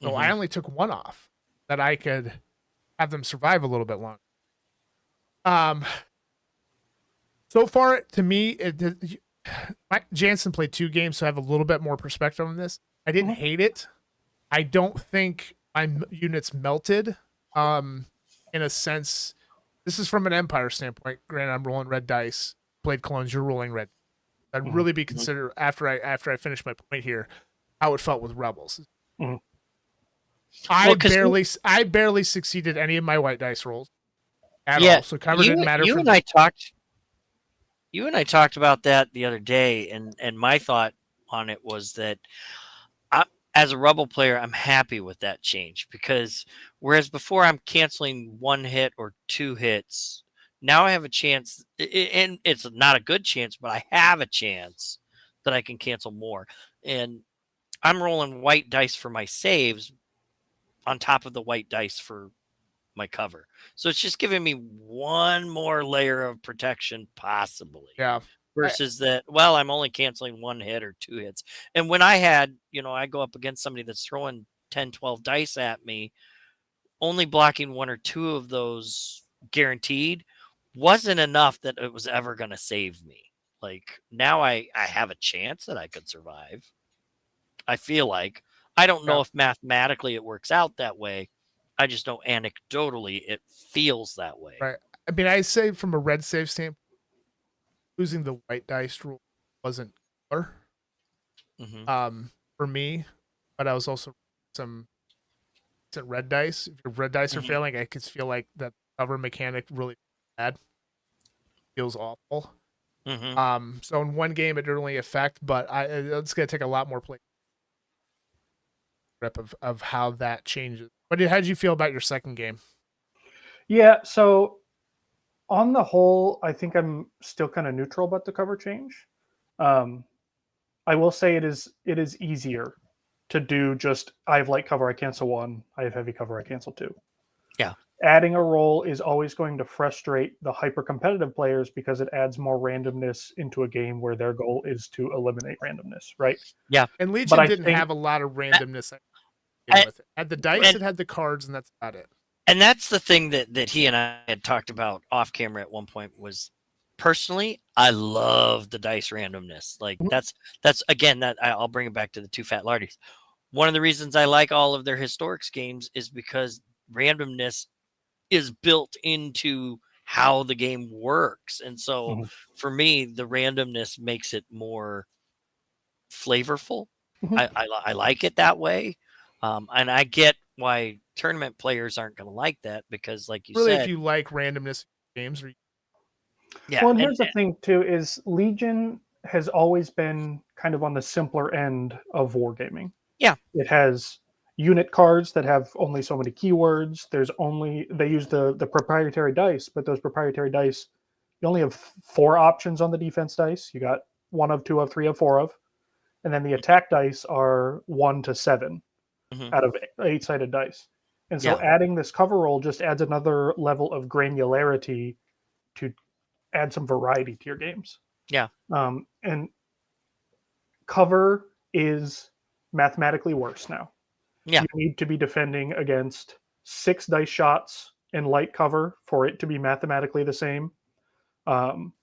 so I only took one off that I could have them survive a little bit longer. So far to me, Jansen played 2 games, so I have a little bit more perspective on this. I didn't hate it. I don't think my units melted. In a sense, this is from an Empire standpoint. Granted, I'm rolling red dice. Played clones, you're rolling red. I'd really be considered after I finish my point here, how it felt with rebels. I barely succeeded any of my white dice rolls at all. So cover didn't matter. You and I talked about that the other day, and my thought on it was that as a rebel player, I'm happy with that change, because whereas before I'm canceling 1 hit or 2 hits, now I have a chance, and it's not a good chance, but I have a chance that I can cancel more. And I'm rolling white dice for my saves on top of the white dice for my cover. So it's just giving me one more layer of protection, possibly. Yeah. Versus that, well, I'm only canceling 1 hit or 2 hits. And when I had, I go up against somebody that's throwing 10, 12 dice at me, only blocking 1 or 2 of those guaranteed wasn't enough that it was ever going to save me. Like, now I have a chance that I could survive. I feel like. I don't know if mathematically it works out that way. I just know anecdotally it feels that way. Right. I mean, I say from a red save standpoint, losing the white dice rule wasn't killer for me, but I was also some red dice. If your red dice are failing, I could feel like that cover mechanic really bad. Feels awful. So in one game it didn't really affect, but it's gonna take a lot more play grip of how how did you feel about your second game? Yeah, so on the whole, I think I'm still kind of neutral about the cover change. I will say it is easier to do just I have light cover, I cancel 1. I have heavy cover, I cancel 2. Yeah. Adding a roll is always going to frustrate the hyper competitive players because it adds more randomness into a game where their goal is to eliminate randomness, right? Yeah. And Legion didn't have a lot of randomness with it. Had the dice, it had the cards, and that's about it. And that's the thing that he and I had talked about off camera at one point was, personally, I love the dice randomness. Like that's again, that I'll bring it back to the 2 Fat Lardies. One of the reasons I like all of their Historics games is because randomness is built into how the game works. And so for me, the randomness makes it more flavorful. I like it that way. And I get why tournament players aren't going to like that, because like you said, if you like randomness games, well, and here's the thing too, is Legion has always been kind of on the simpler end of wargaming. Yeah. It has unit cards that have only so many keywords. They use the proprietary dice, but those proprietary dice, you only have 4 options on the defense dice. You got 1 of 2 of 3 of 4 of, and then the attack dice are 1 to 7 out of 8-sided dice. And so adding this cover roll just adds another level of granularity to add some variety to your games. Yeah. And cover is mathematically worse now. Yeah. You need to be defending against 6 dice shots in light cover for it to be mathematically the same. And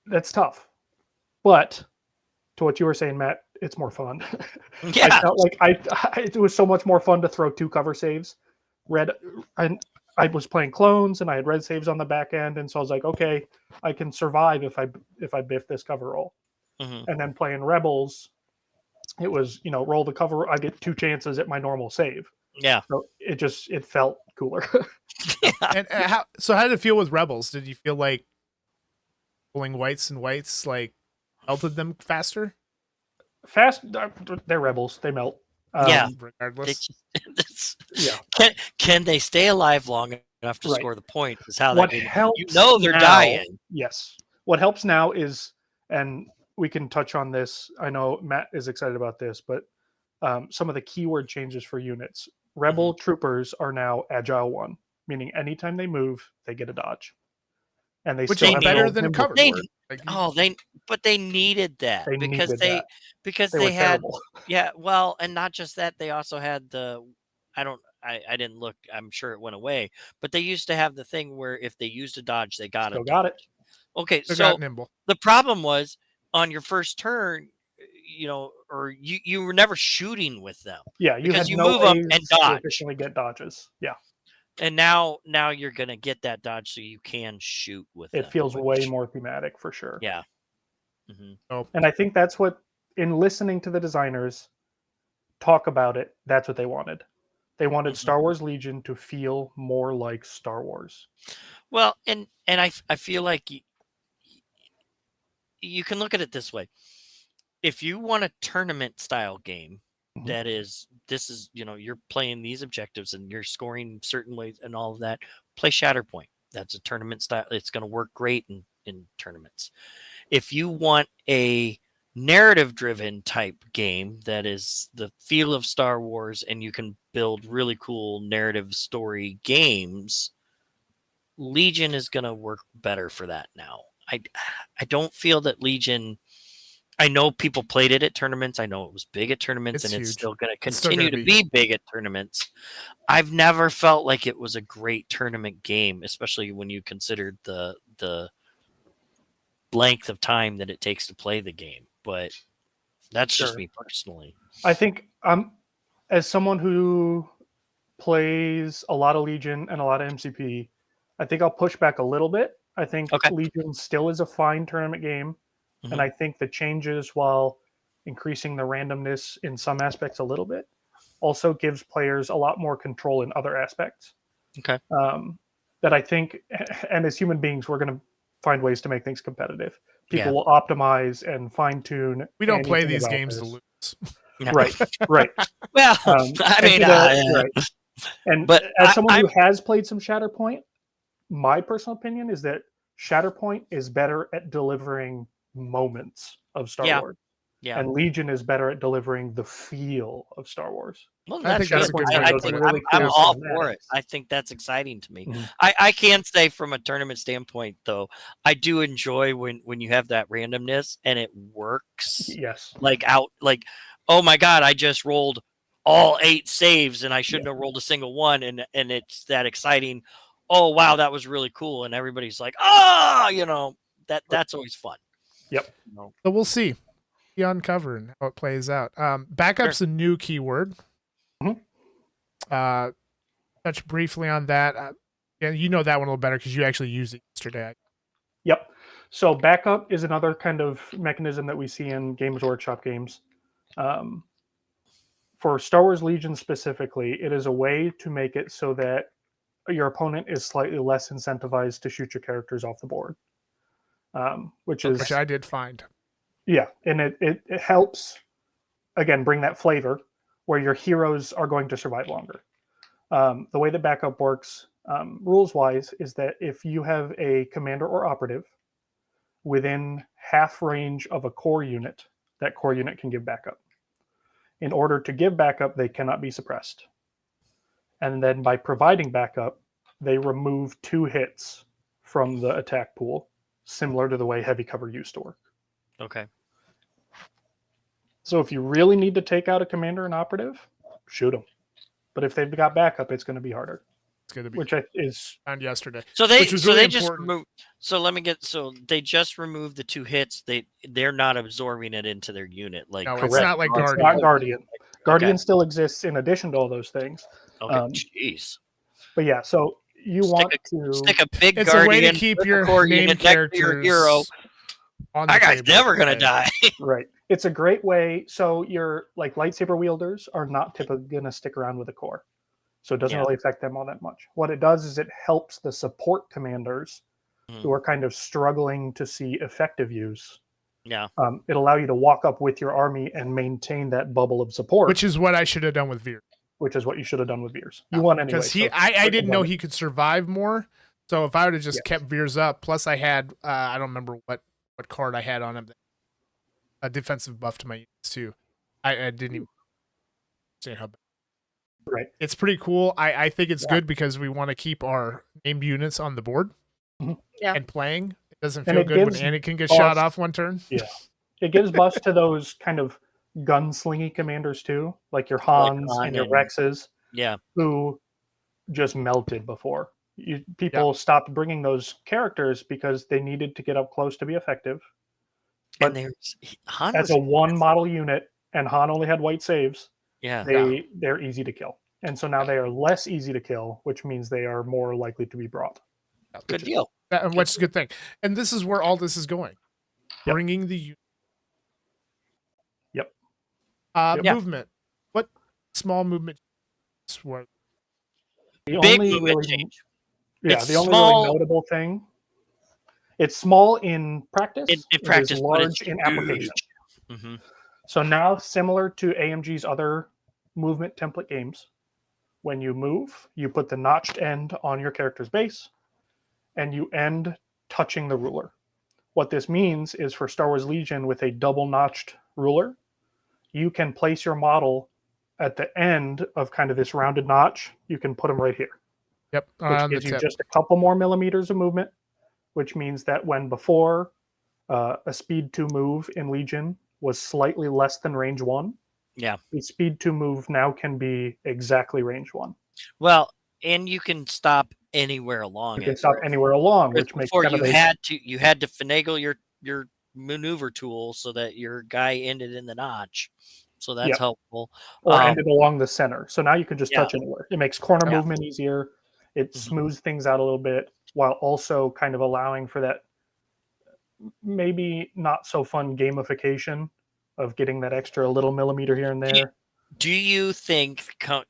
that's tough. But to what you were saying, Matt, it's more fun. Yeah. I felt like it was so much more fun to throw 2 cover saves. I was playing clones and I had red saves on the back end, and so I was like, okay, I can survive if I biff this cover roll. And then playing rebels, it was, roll the cover, I get 2 chances at my normal save. Yeah. So it felt cooler. And how did it feel with rebels? Did you feel like pulling whites like melted them faster? They're rebels, they melt. Regardless. Can they stay alive long enough to score the point? Is how what that helps they're dying. Yes. What helps now is, and we can touch on this, I know Matt is excited about this, but some of the keyword changes for units Rebel troopers are now Agile 1, meaning anytime they move, they get a dodge. And they Which still is have better the than nimble cover. forward. But they needed that They because needed they that. because They they were had terrible. yeah, well, and not just that, they also had I didn't look, I'm sure it went away, but they used to have the thing where if they used a dodge, they got a Still got it. dodge. Okay, Still so got nimble. the problem was on your first turn, or you were never shooting with them. Yeah, you because had you no move them ways and to dodge. efficiently get dodges. Yeah. And now you're gonna get that dodge, so you can shoot with them. It feels way more thematic for sure. Yeah. Mm-hmm. Oh. And I think that's what, in listening to the designers talk about it, that's what they wanted. They wanted Star Wars Legion to feel more like Star Wars. Well, and I feel like you can look at it this way. If you want a tournament style game, this is you're playing these objectives and you're scoring certain ways and all of that, play Shatterpoint. That's a tournament style. It's going to work great in tournaments. If you want a narrative driven type game that is the feel of Star Wars and you can build really cool narrative story games, Legion is going to work better for that now. I don't feel that Legion, I know people played it at tournaments. I know it was big at tournaments, and it's still going to continue to be big at tournaments. I've never felt like it was a great tournament game, especially when you considered the length of time that it takes to play the game. But that's just me personally. I think as someone who plays a lot of Legion and a lot of MCP, I think I'll push back a little bit. I think Legion still is a fine tournament game. And I think the changes, while increasing the randomness in some aspects a little bit, also gives players a lot more control in other aspects. Okay. That I think, and as human beings, we're going to find ways to make things competitive. People will optimize and fine tune. We don't play these games to lose. Right, right. Well, I mean, right. And but as someone who has played some Shatterpoint, my personal opinion is that Shatterpoint is better at delivering moments of Star Wars. Yeah. And Legion is better at delivering the feel of Star Wars. Well, that's good. I'm all for it. I think that's exciting to me. I can say from a tournament standpoint, though, I do enjoy when you have that randomness and it works. Yes. Like, oh my God, I just rolled all 8 saves and I shouldn't have rolled a single one. And it's that exciting. Oh, wow, that was really cool. And everybody's like, that's always fun. Yep. So we'll see. Uncover and how it plays out. Backup's a new keyword. Touch briefly on that. And you know that one a little better because you actually used it yesterday. Yep. So backup is another kind of mechanism that we see in Games Workshop games. For Star Wars Legion specifically, it is a way to make it so that your opponent is slightly less incentivized to shoot your characters off the board. Which I did find. Yeah, and it helps, again, bring that flavor where your heroes are going to survive longer. The way that backup works, rules-wise, is that if you have a commander or operative within half range of a core unit, that core unit can give backup. In order to give backup, they cannot be suppressed. And then by providing backup, they remove 2 hits from the attack pool, similar to the way heavy cover used to work. Okay. So if you really need to take out a commander and operative, shoot them. But if they've got backup, it's going to be harder. It's going to be, which is found yesterday. So they really just removed. So they just removed the 2 hits. They're not absorbing it into their unit. Like no, it's not like Guardian. It's not Guardian. Guardian still exists in addition to all those things. Okay. Jeez. But yeah, so you want to stick a big it's Guardian. A way to keep your name characters. Your hero. That guy's never gonna die. Right. It's a great way. So your lightsaber wielders are not typically gonna stick around with a core, so it doesn't really affect them all that much. What it does is it helps the support commanders who are kind of struggling to see effective use. Yeah. It allow you to walk up with your army and maintain that bubble of support, which is what I should have done with Veer. Which is what you should have done with Veers. You won anyway. Because I didn't know he could survive more. So if I would have just kept Veers up, plus I had I don't remember what card I had on him, a defensive buff to my units too. I didn't even say how bad. Right. It's pretty cool. I think it's good because we want to keep our named units on the board and playing. It doesn't feel good when Anakin gets shot off one turn. Yeah. It gives buffs to those kind of gunslingy commanders too, like your Hans and your Rexes. Yeah. Who just melted before. People stopped bringing those characters because they needed to get up close to be effective. But Han as a one model unit, and Han only had white saves, they're easy to kill. And so now they are less easy to kill, which means they are more likely to be brought. Good deal. Which is a good thing. And this is where all this is going. Bringing the movement. What small movement were the big only movement really, change? The only really notable thing. It's small in practice. In practice, it is large in application. Mm-hmm. So now, similar to AMG's other movement template games, when you move, you put the notched end on your character's base, and you end touching the ruler. What this means is for Star Wars Legion with a double notched ruler, you can place your model at the end of kind of this rounded notch. You can put them right here. Yep. Which gives you just a couple more millimeters of movement, which means that when before a speed 2 move in Legion was slightly less than range 1, the speed 2 move now can be exactly range 1. Well, and you can stop anywhere along. You can stop anywhere along, which makes before you had to finagle your maneuver tool so that your guy ended in the notch. So that's helpful. Or ended along the center. So now you can just touch anywhere. It makes corner movement easier. It smooths things out a little bit while also kind of allowing for that maybe not so fun gamification of getting that extra little millimeter here and there. Do you think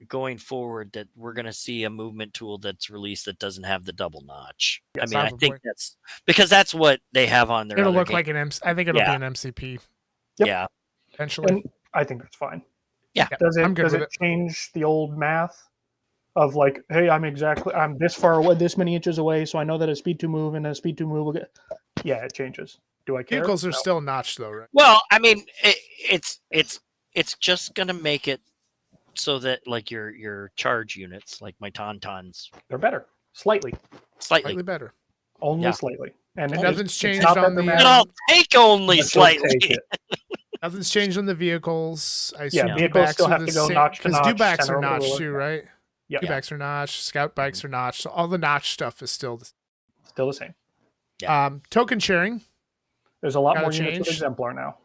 going forward that we're going to see a movement tool that's released that doesn't have the double notch? Yes, I mean, I think that's because that's what they have on their. It'll look like an MC. I think it'll be an MCP. Yep. Yeah, eventually. And I think that's fine. Yeah. Does it change the old math of like, hey, I'm this far away, this many inches away, so I know that a speed 2 move and a speed 2 move will get. Yeah, it changes. Do I care? Vehicles are still notched though, right? Well, I mean, it's just gonna make it so that like your charge units, like my tauntauns, they're better, slightly better, only slightly, and nothing's changed on the. I'll take only slightly. Nothing's changed on the vehicles. I assume vehicles still have to go notch to notch. Because dewbacks are notched too, right? Yeah, dewbacks are notched. Scout bikes are notched. So all the notch stuff is still the same. Yeah. Token sharing. There's a lot more units with Exemplar now.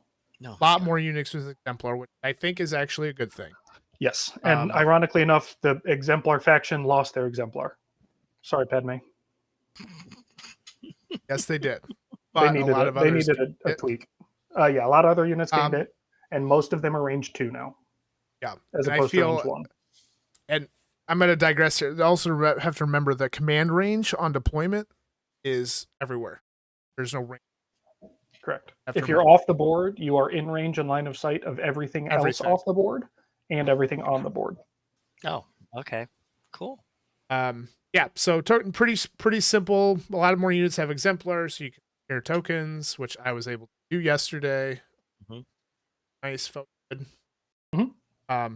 A lot more units with Exemplar, which I think is actually a good thing. Yes, and ironically enough, the Exemplar faction lost their Exemplar. Sorry, Padme. Yes, they did. But they needed a tweak. A lot of other units gained it, and most of them are range 2 now. Yeah, as opposed to range 1. And I'm going to digress here. Also have to remember the command range on deployment is everywhere. There's no range. Correct. If you're off the board, you are in range and line of sight of everything else off the board and everything on the board. Oh, okay. Cool. So pretty simple. A lot of more units have exemplars, so you can share tokens, which I was able to do yesterday. Mm-hmm. Nice, felt good. Mm-hmm.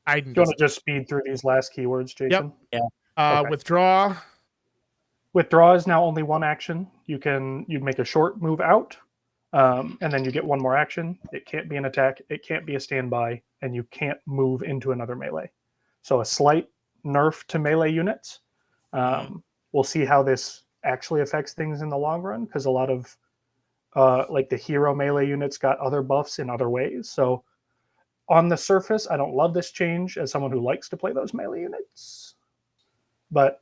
Do you want to just speed through these last keywords, Jason? Yep. Yeah. Withdraw. Withdraw is now only one action. You make a short move out, and then you get one more action. It can't be an attack. It can't be a standby, and you can't move into another melee. So a slight nerf to melee units. We'll see how this actually affects things in the long run, because a lot of like the hero melee units got other buffs in other ways. So on the surface, I don't love this change as someone who likes to play those melee units, but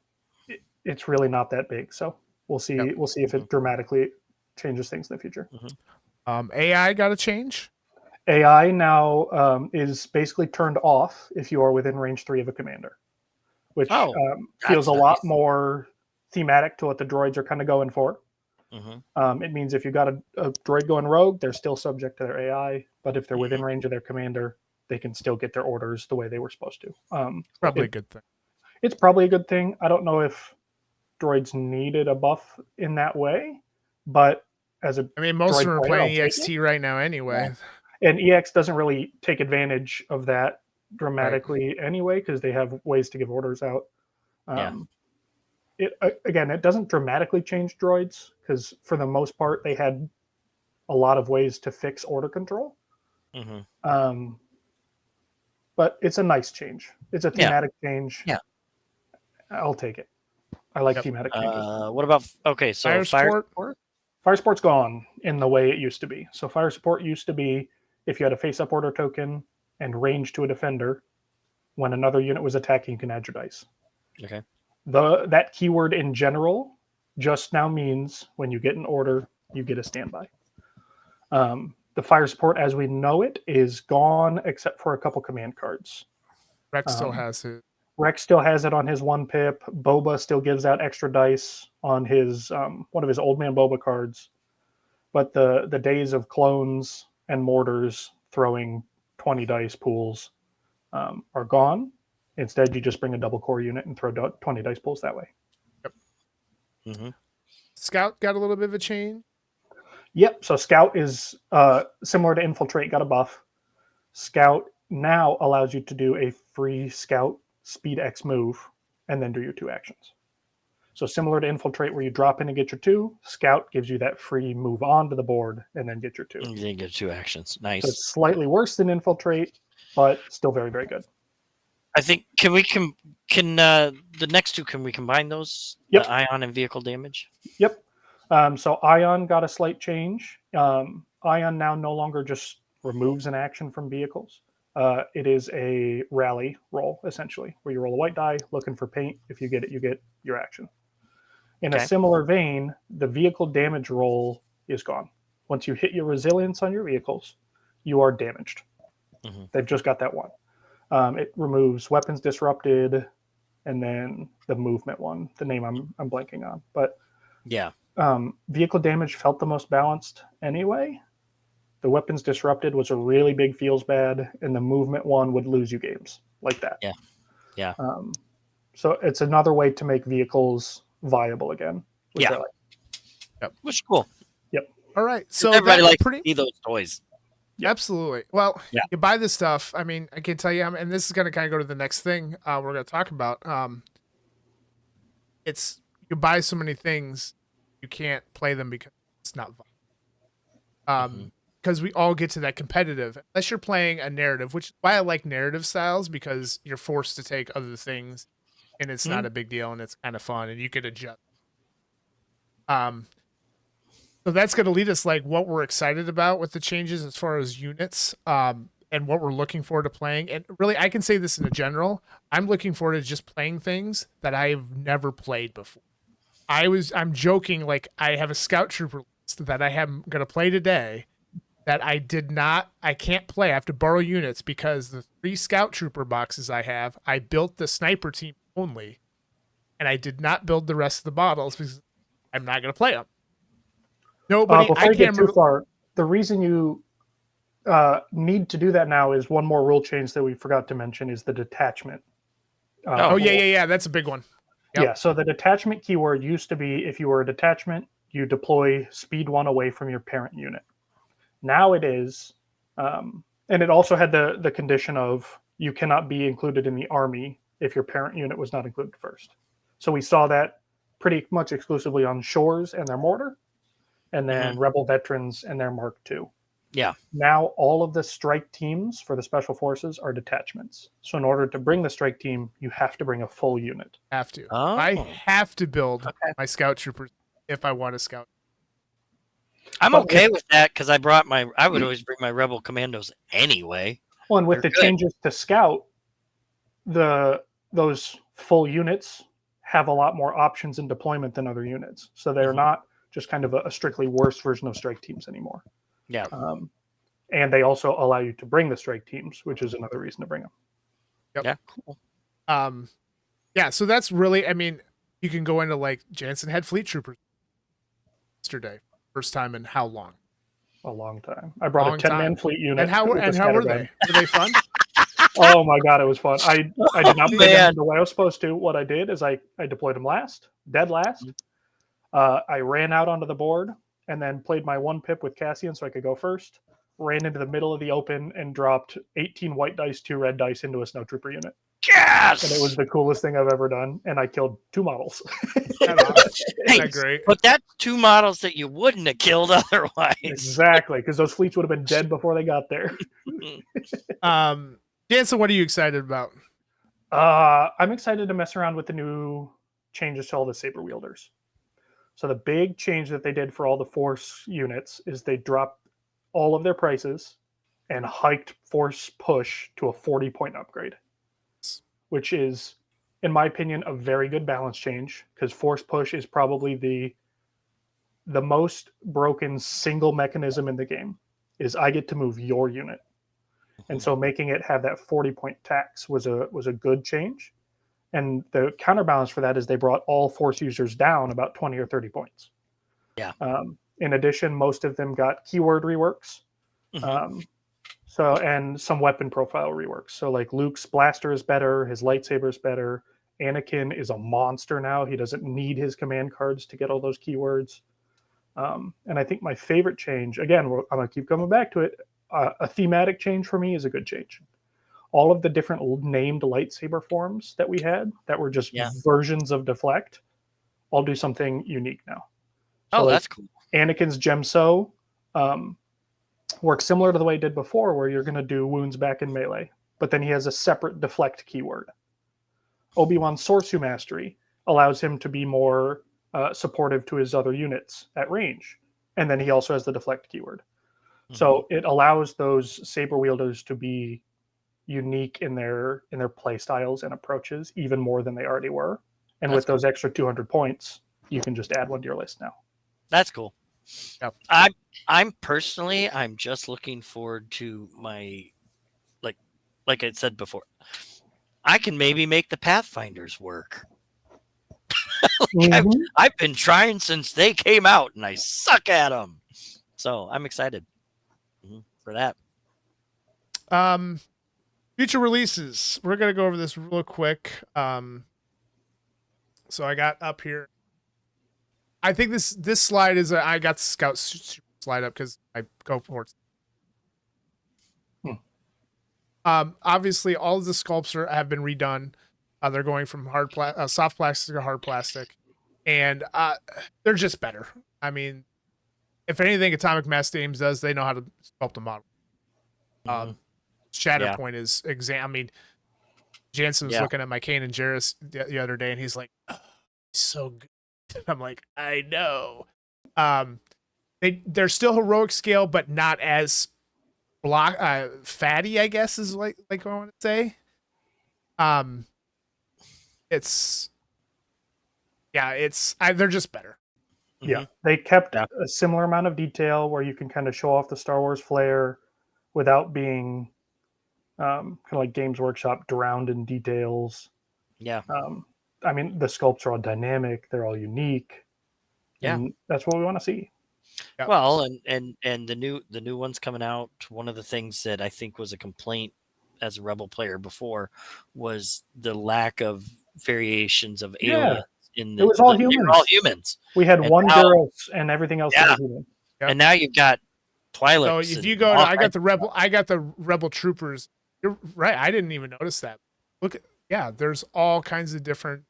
it's really not that big. So we'll see. Yep. We'll see if it dramatically changes things in the future. AI got a change. AI now is basically turned off if you are within range 3 of a commander, which feels a lot more thematic to what the droids are kind of going for. It means if you got a droid going rogue, they're still subject to their AI, but if they're within range of their commander, they can still get their orders the way they were supposed to. Probably a good thing. It's probably a good thing. I don't know if droids needed a buff in that way, but most of them are playing EXT right now anyway. Yeah. And EX doesn't really take advantage of that dramatically anyway, because they have ways to give orders out. It doesn't dramatically change droids, because for the most part they had a lot of ways to fix order control. But it's a nice change. It's a thematic change. Yeah, I'll take it. I like thematic changes. What about fire support? Fire support's gone in the way it used to be. So fire support used to be if you had a face-up order token and range to a defender, when another unit was attacking, you can add your dice. Okay. That keyword in general just now means when you get an order, you get a standby. The fire support as we know it is gone, except for a couple command cards. Rex still has it. Rex still has it on his 1-pip. Boba still gives out extra dice on his one of his Old Man Boba cards. But the days of clones and mortars throwing 20 dice pools are gone. Instead, you just bring a double core unit and throw 20 dice pools that way. Yep. Scout got a little bit of a change. Yep. So Scout is similar to Infiltrate, got a buff. Scout now allows you to do a free Scout speed X move and then do your 2 actions. So similar to Infiltrate, where you drop in and get your 2, Scout gives you that free move onto the board and then get your 2. You didn't get 2 actions. Nice. So it's slightly worse than Infiltrate, but still very, very good. I think can the next 2, can we combine those? Yep. The ion and vehicle damage? Yep. So Ion got a slight change. Ion now no longer just removes an action from vehicles. It is a rally roll, essentially, where you roll a white die looking for paint. If you get it, you get your action. In a similar vein, the vehicle damage roll is gone. Once you hit your resilience on your vehicles, you are damaged. They've just got that one. It removes weapons disrupted, and then the movement one, the name I'm blanking on. But vehicle damage felt the most balanced anyway. The weapons disrupted was a really big feels bad, and the movement one would lose you games like that. So it's another way to make vehicles viable again. Which I like. Yep. Which is cool. Yep. All right. So everybody likes to see those toys. Absolutely. Well, you buy this stuff. I mean, I can tell you, and this is going to kind of go to the next thing we're going to talk about. It's you buy so many things, you can't play them because it's not viable. Because we all get to that competitive, unless you're playing a narrative, which is why I like narrative styles, because you're forced to take other things, and it's not a big deal, and it's kind of fun, and you can adjust. So that's going to lead us like what we're excited about with the changes as far as units, and what we're looking forward to playing. And really, I can say this in a general. I'm looking forward to just playing things that I've never played before. I'm joking, like I have a Scout Trooper list that I am going to play today that I can't play. I have to borrow units because the 3 Scout Trooper boxes I built the sniper team only, and I did not build the rest of the models because I'm not going to play them. Nobody. Before you get too far, the reason you need to do that now is one more rule change that we forgot to mention is the detachment. Yeah. That's a big one. Yep. Yeah, so the detachment keyword used to be if you were a detachment, you deploy speed 1 away from your parent unit. Now it is, and it also had the condition of you cannot be included in the army if your parent unit was not included first. So we saw that pretty much exclusively on Shores and their mortar, and then Rebel Veterans and their Mark II. Yeah. Now all of the strike teams for the special forces are detachments. So in order to bring the strike team, you have to bring a full unit. Have to. I have to build my Scout Troopers if I want to scout. I'm okay with that because I would always bring my Rebel Commandos anyway. Well, and with the changes to Scout, those full units have a lot more options in deployment than other units. So they're not just kind of a strictly worse version of strike teams anymore. Yeah. And they also allow you to bring the strike teams, which is another reason to bring them. Yep. Yeah, cool. So that's really, I mean, you can go into like Jansen had fleet troopers yesterday. First time in how long? A long time. I brought a 10-man fleet unit. And how were they? Were they fun? Oh my god, it was fun. I did not play them the way I was supposed to. What I did is I deployed them dead last. I ran out onto the board and then played my 1-pip with Cassian so I could go first. ran into the middle of the open and dropped 18 white dice, 2 red dice into a snowtrooper unit. Yes! And it was the coolest thing I've ever done. And I killed 2 models. Hey, that great? But that's 2 models that you wouldn't have killed otherwise. Exactly, because those fleets would have been dead before they got there. Jansen, what are you excited about? I'm excited to mess around with the new changes to all the saber wielders. So the big change that they did for all the force units is they dropped all of their prices and hiked force push to a 40-point upgrade, which is, in my opinion, a very good balance change, because force push is probably the most broken single mechanism in the game. Is I get to move your unit. And so making it have that 40-point tax was a good change. And the counterbalance for that is they brought all force users down about 20 or 30 points. Yeah. In addition, most of them got keyword reworks. And some weapon profile reworks. So like Luke's blaster is better, his lightsaber is better. Anakin is a monster now. He doesn't need his command cards to get all those keywords. And I think my favorite change, again, I'm going to keep coming back to it, a thematic change for me is a good change. All of the different named lightsaber forms that we had that were just versions of Deflect, I'll do something unique now. So that's cool. Anakin's Gemso works similar to the way it did before, where you're going to do wounds back in melee, but then he has a separate Deflect keyword. Obi-Wan's Sorcery Mastery allows him to be more supportive to his other units at range, and then he also has the Deflect keyword. So it allows those saber wielders to be unique in their play styles and approaches even more than they already were. And with those extra 200 points, you can just add one to your list now. That's cool. Yep. I'm just looking forward to my, like I said before, I can maybe make the Pathfinders work. I've been trying since they came out and I suck at them. So I'm excited for that. Future releases. We're gonna go over this real quick. So I got up here. I think this slide is I got the Scout slide up because I go for it. Obviously, all of the sculpts have been redone. They're going from soft plastic to hard plastic, and they're just better. I mean, if anything, Atomic Mass Games does, they know how to sculpt a model. Shatterpoint is I mean, Jansen was looking at my Kane and Jarrus the other day, and he's like, oh, he's so good. I'm like, I know. They're still heroic scale, but not as fatty, I guess is like I want to say. They're just better. Yeah, they kept a similar amount of detail where you can kind of show off the Star Wars flair without being kind of like Games Workshop drowned in details. Yeah. I mean, the sculpts are all dynamic; they're all unique. Yeah, and that's what we want to see. Yep. Well, and the new ones coming out. One of the things that I think was a complaint as a Rebel player before was the lack of variations of aliens. It was all humans. They were all humans. We had one Duros and everything else was human. Yep. And now you've got Twi'leks. So if you go to, I got the Rebel troopers. You're right. I didn't even notice that. Look at there's all kinds of different.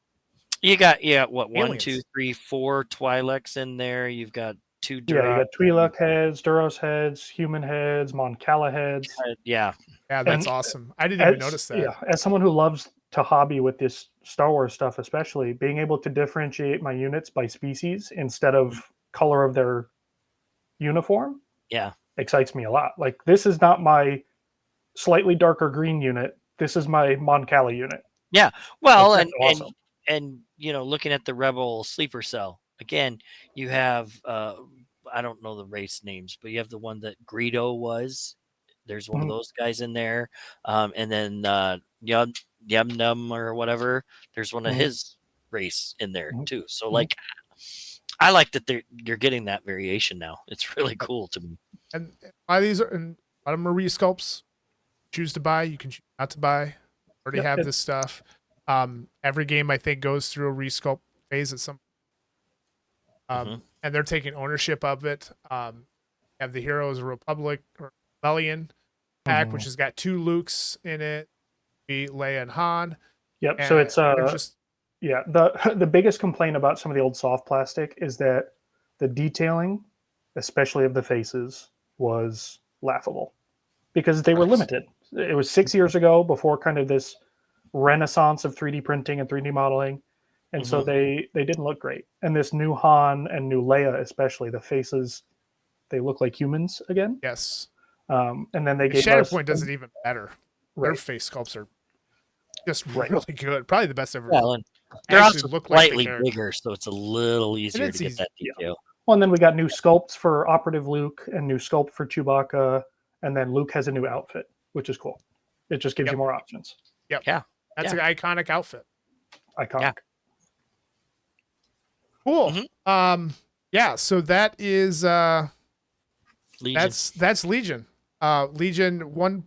You got what aliens. 1, 2, 3, 4 Twi'leks in there. You've got 2 you got Twi'lek heads, Duros heads, human heads, Mon Cala heads. Yeah, that's awesome. I didn't even notice that. Yeah, as someone who loves to hobby with this Star Wars stuff, especially being able to differentiate my units by species instead of color of their uniform, excites me a lot. Like, this is not my slightly darker green unit. This is my Mon Cala unit. Yeah, well, awesome. and looking at the Rebel sleeper cell again, you have I don't know the race names, but you have the one that Greedo was. There's one of those guys in there, and then Yum or whatever. There's one of his race in there too. So like, I like that you're getting that variation now. It's really cool to me. And a lot of them are resculpts. Choose to buy, you can choose not to buy. Already have this stuff. Every game I think goes through a resculpt phase at some. And they're taking ownership of it. Have the Heroes of Republic or Rebellion pack, which has got 2 Lukes in it, Leia and Han. Yep. And So it's just the biggest complaint about some of the old soft plastic is that the detailing, especially of the faces, was laughable because they were limited. It was 6 years ago, before kind of this renaissance of 3D printing and 3D modeling, and so they didn't look great. And this new Han and new Leia, especially, the faces, they look like humans again. yes. And then they gave us Shatterpoint does it even better. Their right, face sculpts are just right. really good. Probably the best ever. Well, and they're also slightly bigger, so it's a little easier to get that detail. Yeah. Well, and then we got new sculpts for Operative Luke and new sculpt for Chewbacca, and then Luke has a new outfit, which is cool. It just gives you more options. Yep. Yeah. That's an iconic outfit. Iconic. Yeah. Cool. Yeah, so that is Legion. that's Legion. Legion 1.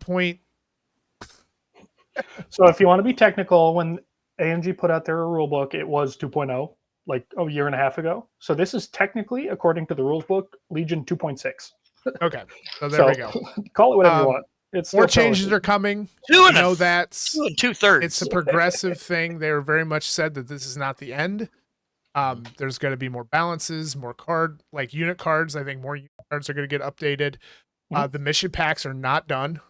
So if you want to be technical, when AMG put out their rule book, it was 2.0, like a year and a half ago. So this is technically, according to the rules book, Legion 2.6. Okay. So there we go. Call it whatever you want. It's more changes are coming. Two and 2/3. It's a progressive thing. They very much said that this is not the end. There's going to be more balances, more unit cards. I think more unit cards are going to get updated. The mission packs are not done.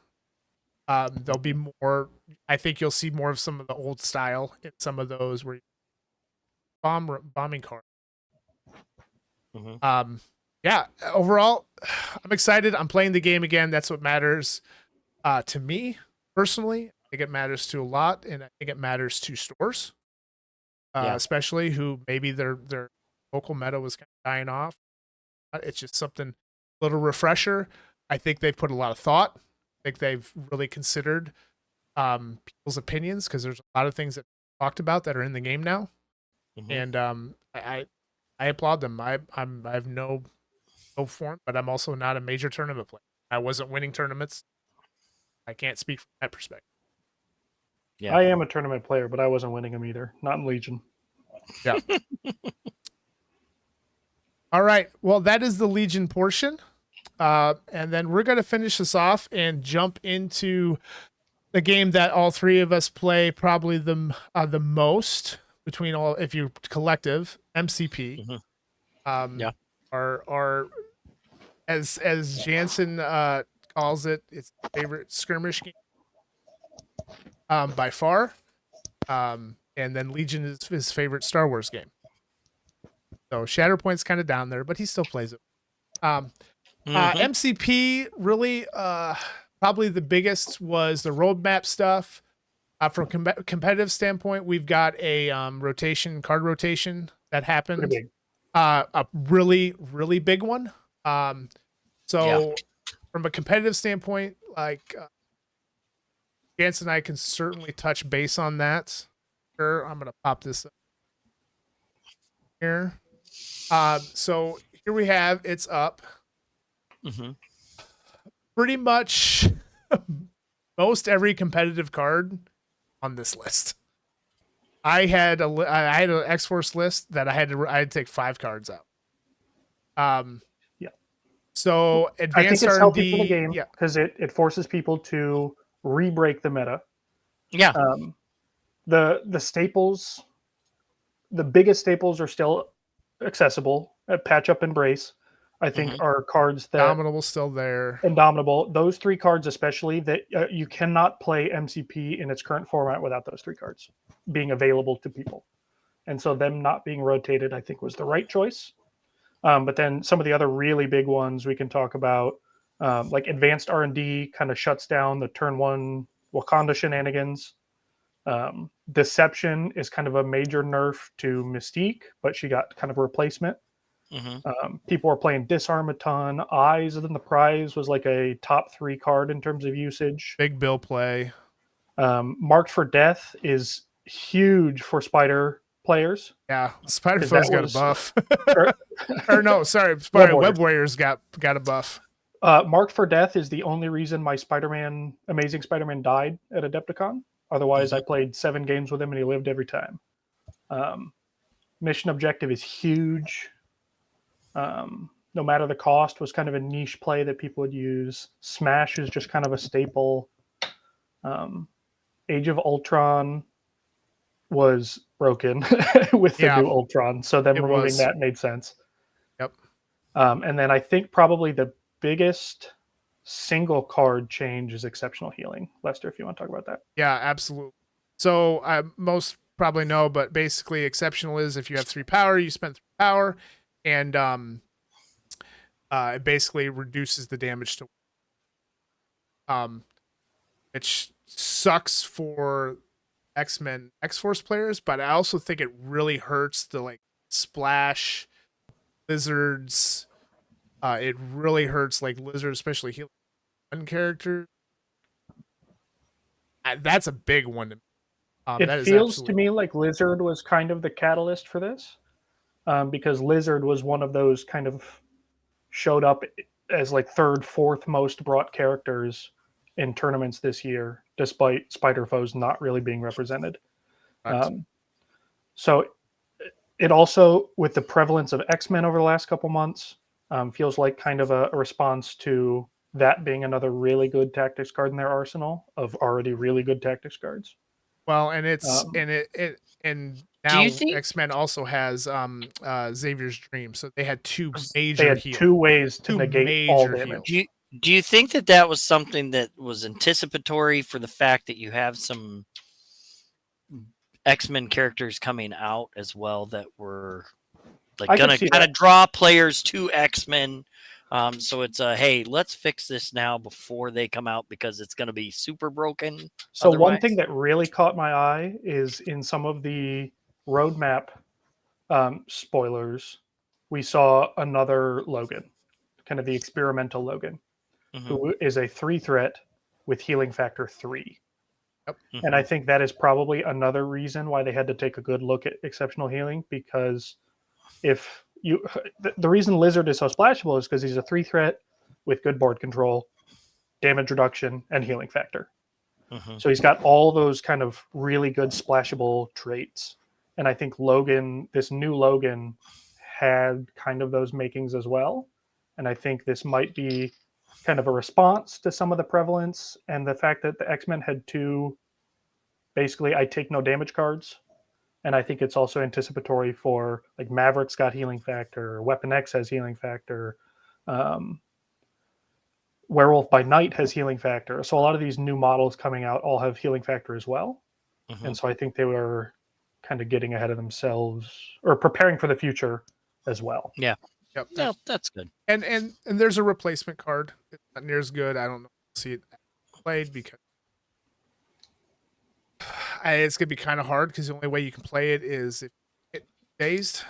There'll be more. I think you'll see more of some of the old style in some of those where bombing cards. Yeah. Overall, I'm excited. I'm playing the game again. That's what matters to me personally. I think it matters to a lot, and I think it matters to stores. Especially who maybe their local meta was kind of dying off. It's just something a little refresher. I think they've put a lot of thought. I think they've really considered people's opinions, because there's a lot of things that we talked about that are in the game now, and I applaud them. I have no form, but I'm also not a major tournament player. I wasn't winning tournaments. I can't speak from that perspective. Yeah. I am a tournament player, but I wasn't winning them either. Not in Legion. Yeah. All right. Well, that is the Legion portion. And then we're going to finish this off and jump into the game that all three of us play probably the most between all, if you collective, MCP. Our as Jansen calls it, it's favorite skirmish game. By far. And then Legion is his favorite Star Wars game. So Shatterpoint's kind of down there, but he still plays it. MCP really, probably the biggest was the roadmap stuff. From competitive standpoint, we've got a card rotation that happened. Pretty big. A really, really big one. From a competitive standpoint, Jansen and I can certainly touch base on that. Sure, I'm going to pop this up here. So here we have, it's up. Pretty much most every competitive card on this list. I had an X-Force list that I had to take 5 cards out. So advanced I think it's R&D, healthy for the game because it forces people to re-break the meta. The staples, the biggest staples are still accessible. Patch Up, Embrace, I think, are cards that Indomitable still there. Indomitable, those 3 cards especially, that you cannot play MCP in its current format without those 3 cards being available to people, and so them not being rotated, I think, was the right choice. But then some of the other really big ones we can talk about, like Advanced R&D kind of shuts down the turn 1 Wakanda shenanigans. Deception is kind of a major nerf to Mystique, but she got kind of a replacement. People are playing Disarm a ton. Eyes in the Prize was like a top 3 card in terms of usage. Big bill play. Marked for Death is huge for Spider players. Yeah, Spider Foe's got a buff. Or no, sorry, Web Warriors got a buff. Marked for Death is the only reason my Amazing Spider-Man died at Adepticon. Otherwise, I played 7 games with him and he lived every time. Mission Objective is huge. no matter the cost, was kind of a niche play that people would use. Smash is just kind of a staple. Age of Ultron was broken with the new Ultron, so them removing that made sense. Yep. And then I think probably the biggest single card change is Exceptional Healing. Lester, if you want to talk about that. Yeah, absolutely. So most probably know, but basically Exceptional is if you have 3 power, you spend 3 power, and it basically reduces the damage to which sucks for X-Men X-Force players, but I also think it really hurts the like Splash Lizards. It really hurts like Lizard, especially healing one character. That's a big one to me. It feels to me like Lizard was kind of the catalyst for this, because Lizard was one of those kind of showed up as like 3rd, 4th most brought characters in tournaments this year, despite Spider Foes not really being represented. So it also, with the prevalence of X-Men over the last couple months, feels like kind of a response to that being another really good tactics card in their arsenal of already really good tactics cards. Well, and it's and now X-Men also has Xavier's Dream, so they had 2 major They had heals. 2 ways to negate all damage. Do you think that was something that was anticipatory for the fact that you have some X-Men characters coming out as well that were like gonna kind of draw players to X-Men? So it's hey, let's fix this now before they come out because it's going to be super broken. So one thing that really caught my eye is in some of the roadmap spoilers, we saw another Logan, kind of the experimental Logan, who is a 3 threat with healing factor 3. Yep. And I think that is probably another reason why they had to take a good look at exceptional healing, because if you the reason Lizard is so splashable is because he's a 3 threat with good board control, damage reduction, and healing factor. So he's got all those kind of really good splashable traits. And I think Logan, this new Logan, had kind of those makings as well. And I think this might be kind of a response to some of the prevalence and the fact that the X-Men had 2 basically I take no damage cards. And I think it's also anticipatory for like Maverick's got healing factor, Weapon X has healing factor, Werewolf by Night has healing factor. So a lot of these new models coming out all have healing factor as well. And so I think they were kind of getting ahead of themselves or preparing for the future as well. Yeah. Yep. No, that's good. And there's a replacement card. It's not near as good. I don't know. See it played because it's gonna be kind of hard because the only way you can play it is if it dazed.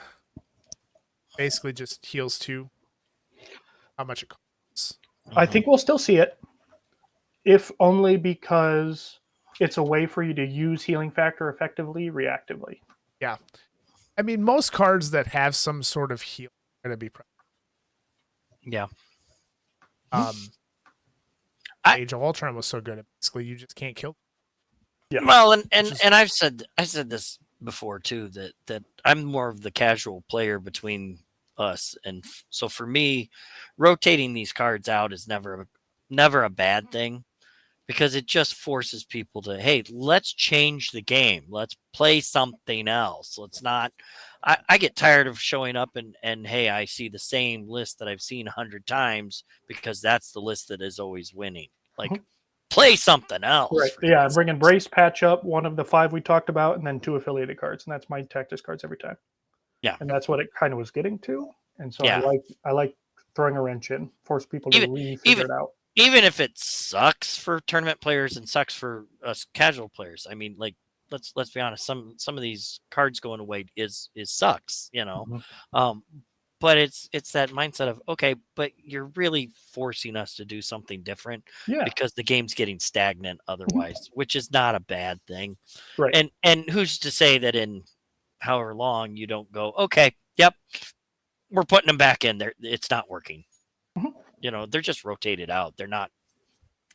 Basically, just heals 2. How much it costs. I think we'll still see it, if only because it's a way for you to use healing factor effectively reactively. Yeah, I mean most cards that have some sort of heal are gonna be. Yeah. Age of Ultron was so good. Basically, you just can't kill. Yeah. Well, and I've said this before too that I'm more of the casual player between us, and so for me, rotating these cards out is never a bad thing because it just forces people to, hey, let's change the game, let's play something else. Let's not. I get tired of showing up and hey, I see the same list that I've seen 100 times because that's the list that is always winning. Like. Play something else. Right. Yeah, I'm bringing Brace, Patch Up, one of the 5 we talked about, and then 2 affiliated cards, and that's my tactics cards every time. Yeah, and that's what it kind of was getting to, and so I like throwing a wrench in, force people to figure it out. Even if it sucks for tournament players and sucks for us casual players. I mean, like let's be honest. Some of these cards going away is sucks. You know. But it's that mindset of, okay, but you're really forcing us to do something different because the game's getting stagnant otherwise, which is not a bad thing. Right. And who's to say that in however long you don't go, okay, yep, we're putting them back in there. It's not working. You know, they're just rotated out. They're not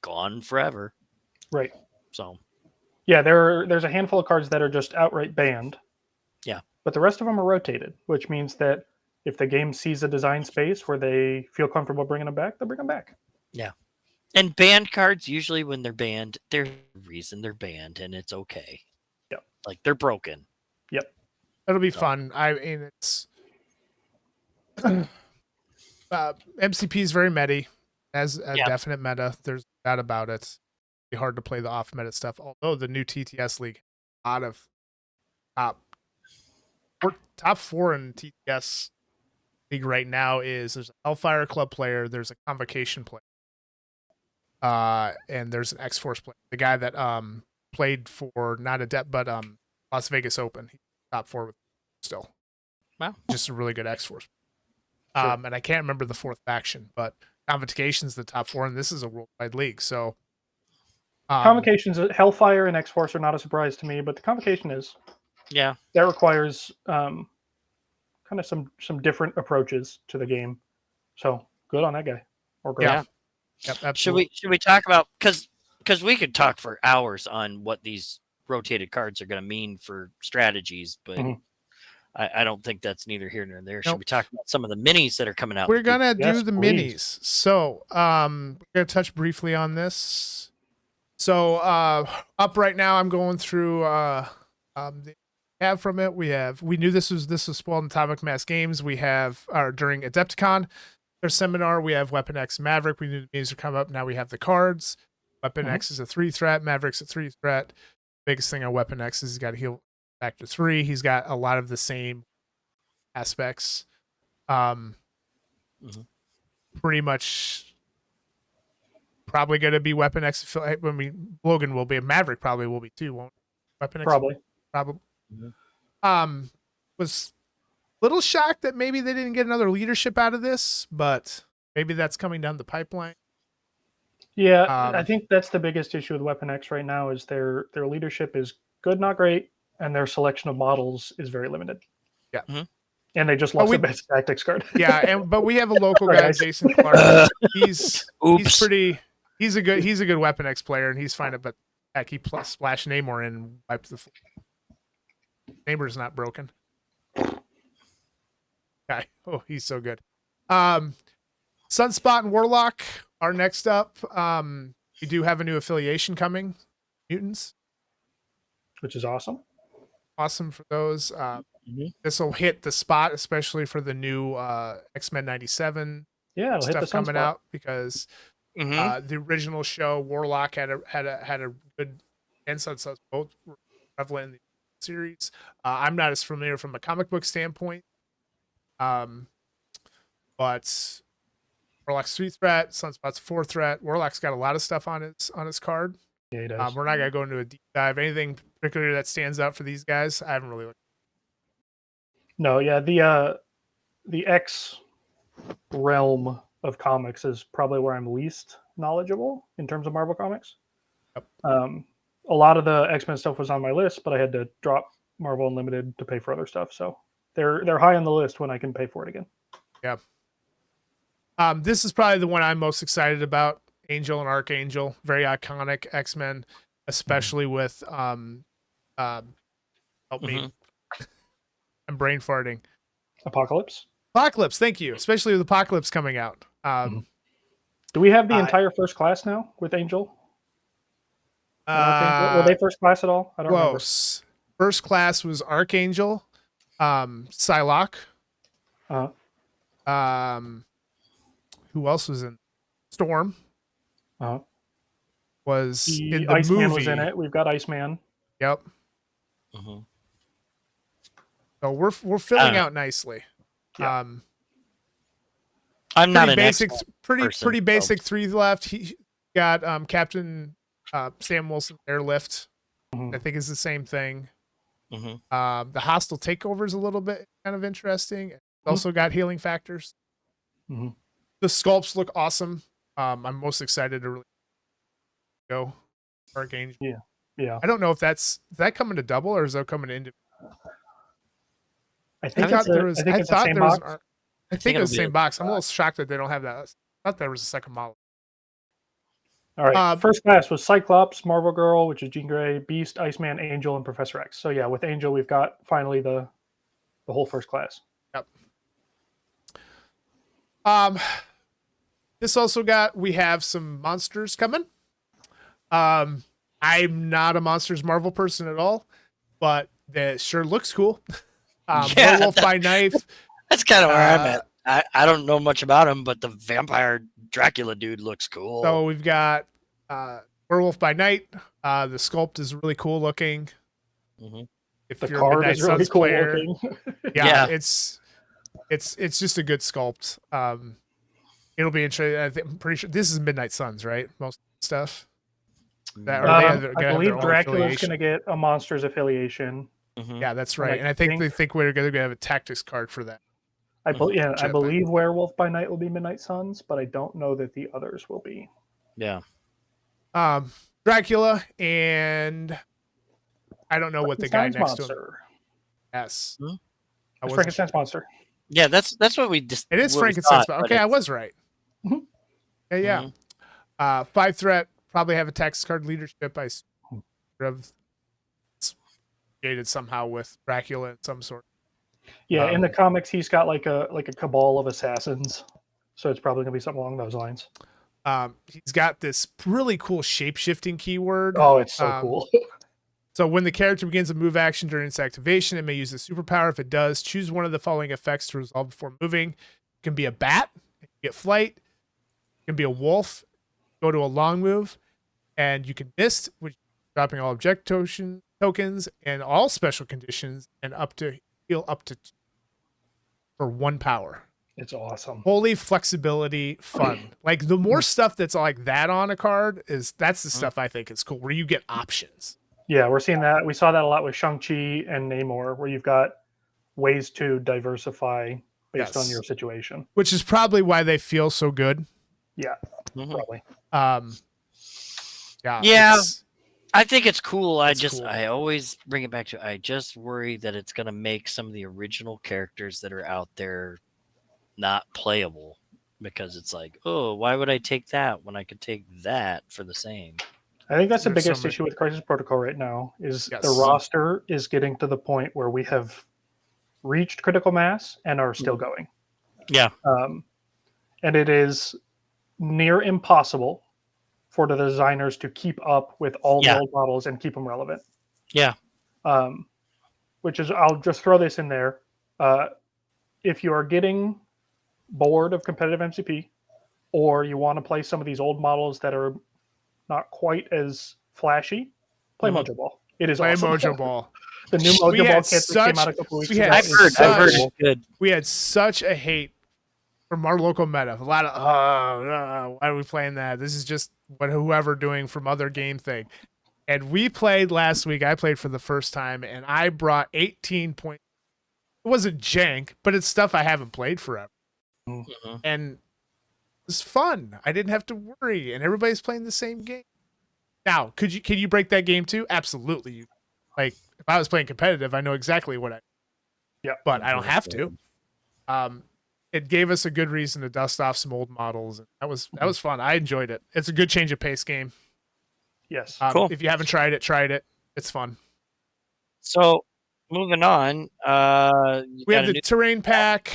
gone forever. Right. So. Yeah, there's a handful of cards that are just outright banned. Yeah. But the rest of them are rotated, which means that if the game sees a design space where they feel comfortable bringing them back, they'll bring them back. Yeah. And banned cards, usually when they're banned, there's a reason they're banned, and it's okay. Yep. Like, they're broken. Yep. It'll be fun. I mean, it's MCP is very meta, has a definite meta. There's no doubt about it. It's hard to play the off meta stuff. Although the new TTS league, a lot of top 4 in TTS league right now is there's a Hellfire Club player, there's a Convocation player, and there's an X-Force player. The guy that played for not Adept but Las Vegas Open. He's top 4 with still. Wow. Just a really good X-Force. Sure. And I can't remember the 4th faction, but Convocation's the top 4, and this is a worldwide league. So Convocations, Hellfire and X-Force are not a surprise to me, but the Convocation is. Yeah. That requires kind of some different approaches to the game. So good on that guy or girl. Yeah. Yep, absolutely. Should we talk about, because we could talk for hours on what these rotated cards are going to mean for strategies, but I don't think that's neither here nor there. Should we talk about some of the minis that are coming out? We're gonna do the minis. So we're gonna touch briefly on this. So up right now, I'm going through the have from it. We knew this was spoiled in Atomic Mass Games. We have during Adepticon, their seminar, we have Weapon X Maverick. We knew the minis would come up. Now we have the cards. Weapon X is a 3 threat. Maverick's a 3 threat. Biggest thing on Weapon X is he's got to heal back to 3. He's got a lot of the same aspects. Pretty much probably going to be Weapon X. Logan will be. Maverick probably will be too, won't Weapon X? Probably. Was a little shocked that maybe they didn't get another leadership out of this, but maybe that's coming down the pipeline. Yeah, I think that's the biggest issue with Weapon X right now is their leadership is good, not great, and their selection of models is very limited. Yeah. And they just lost the best tactics card. Yeah, but we have a local guy, Jason Clark. He's a good Weapon X player, and he's fine. But heck, he splashed Namor and wiped the floor. Namor's not broken. Okay. Oh, he's so good. Sunspot and Warlock are next up. We do have a new affiliation coming, Mutants, which is awesome. Awesome for those. This will hit the spot, especially for the new X-Men 97 stuff coming out, because the original show Warlock had a good, and Sunspot both were prevalent in the series. I'm not as familiar from a comic book standpoint, but Warlock's 3 threat, Sunspot's 4 threat. Warlock's got a lot of stuff on his card. Yeah, he does. We're not gonna go into a deep dive. Anything particular that stands out for these guys? I haven't really looked. No, yeah, the X realm of comics is probably where I'm least knowledgeable in terms of Marvel comics. Yep. A lot of the X-Men stuff was on my list, but I had to drop Marvel Unlimited to pay for other stuff. So they're high on the list when I can pay for it again. Yeah. This is probably the one I'm most excited about. Angel and Archangel, very iconic X-Men, especially with help me. I'm brain farting. Apocalypse, thank you. Especially with Apocalypse coming out. Do we have the entire first class now with Angel? Were they first class at all? I don't remember. First class was Archangel, Psylocke. Who else was in? Storm. Was in the Iceman movie. Was in it. We've got Iceman. Yep. So we're filling out nicely. Yeah. I'm not an basic, person, pretty basic 3 left. He got Captain Sam Wilson Airlift. I think is the same thing. The hostile takeover is a little bit kind of interesting. Also got healing factors. The sculpts look awesome. I'm most excited to really go Archangel. Yeah. I don't know if that's coming to double or is that coming into. I think it was the same box. I'm a little shocked that they don't have that. I thought there was a second model. All right. First class was Cyclops, Marvel Girl, which is Jean Grey, Beast, Iceman, Angel, and Professor X. So yeah, with Angel, we've got finally the whole first class. Yep. This also we have some monsters coming. I'm not a Monsters Marvel person at all, but that sure looks cool. Werewolf by Knife. That's kind of where I'm at. I don't know much about him, but the vampire Dracula dude looks cool. So we've got Werewolf by Night. The sculpt is really cool looking. Mm-hmm. If the you're a Midnight is really Suns cool player, yeah, it's just a good sculpt. It'll be interesting. I'm pretty sure this is Midnight Suns, right? Most stuff. I believe Dracula is going to get a Monsters affiliation. Mm-hmm. Yeah, that's right. And I think they think we're going to have a tactics card for that. I believe Werewolf by Night will be Midnight Suns, but I don't know that the others will be. Yeah. Dracula and I don't know what the guy next to him. Yes. Hmm? It's Frankenstein's monster. Yeah, that's what we just. It is Frankenstein's monster. Okay, I was right. Mm-hmm. Yeah. Mm-hmm. 5 threat. Probably have a tactics card leadership. I have created somehow with Dracula in some sort. Yeah, in the comics, he's got like a cabal of assassins, so it's probably gonna be something along those lines. He's got this really cool shape-shifting keyword. Oh, it's so cool. So when the character begins a move action during its activation, it may use a superpower. If it does, choose one of the following effects to resolve before moving. It can be a bat, it can get flight, it can be a wolf, go to a long move, and you can mist, which is dropping all object tokens and all special conditions, and heal up to 2 for 1 power. It's awesome. Holy flexibility, fun. Like the more stuff that's like that on a card that's the stuff I think is cool, where you get options. Yeah, we're seeing that. We saw that a lot with Shang-Chi and Namor, where you've got ways to diversify based on your situation. Which is probably why they feel so good. Yeah, probably. Yeah. I think it's cool. I always bring it back to, I just worry that it's going to make some of the original characters that are out there not playable, because it's like, oh, why would I take that when I could take that for the same? I think that's the biggest issue with Crisis Protocol right now is the roster is getting to the point where we have reached critical mass and are still going. Yeah. And it is near impossible for the designers to keep up with all the old models and keep them relevant. Yeah. Which is, I'll just throw this in there. If you are getting bored of competitive MCP, or you want to play some of these old models that are not quite as flashy, play Mojo Ball. It is awesome. Mojo Ball. The new Mojo Ball kit that came out a couple weeks ago. I've heard it's good. We had such a hate from our local meta. A lot of, why are we playing that? This is just what whoever doing from other game thing. And we played last week. I played for the first time, and I brought 18 points. It wasn't jank, but it's stuff I haven't played forever. Mm-hmm. And it was fun. I didn't have to worry, and everybody's playing the same game. Now, can you break that game too? Absolutely. Like if I was playing competitive, I know exactly what but I don't have to. It gave us a good reason to dust off some old models, and that was fun. I enjoyed it. It's a good change of pace game. Yes. Cool. If you haven't tried it. It's fun. So moving on, we have the terrain pack,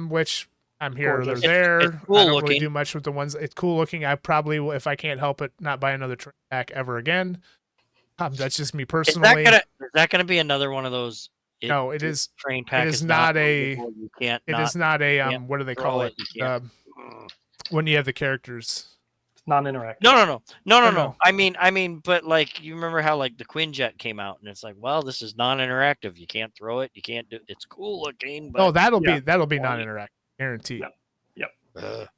which I'm here or there. It's cool I don't looking. really do much with the ones. It's cool looking. I probably will, if I can't help it, not buy another terrain pack ever again. That's just me personally. Is that gonna be another one of those? No, it is. Terrain pack it is not a. You can't. It is not a. What do they call it? When you have the characters. Non-interactive. No. I mean, but like, you remember how like the Quinjet came out, and it's like, well, this is non-interactive. You can't throw it. You can't do. It's cool looking. But that'll be non-interactive, guaranteed. Yep.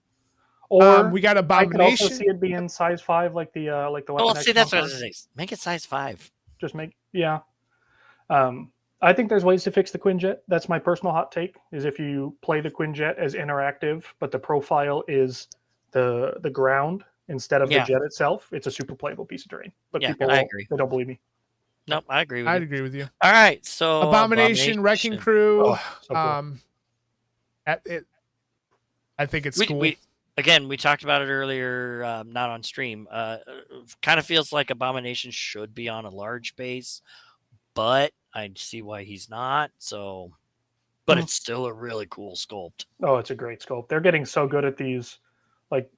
Or we got Abomination. I could also see it being size 5, like the weapon. Well, see, that's what I was saying. Make it size 5. Just make I think there's ways to fix the Quinjet. That's my personal hot take. Is if you play the Quinjet as interactive, but the profile is the ground instead of the jet itself, it's a super playable piece of terrain. But people, I agree. They don't believe me. Nope, I agree with you. I'd agree with you. All right, so Abomination, Wrecking Crew. So cool. I think it's cool. We talked about it earlier, not on stream. Kind of feels like Abomination should be on a large base, but I see why he's not. So, but it's still a really cool sculpt. Oh, it's a great sculpt. They're getting so good at these, like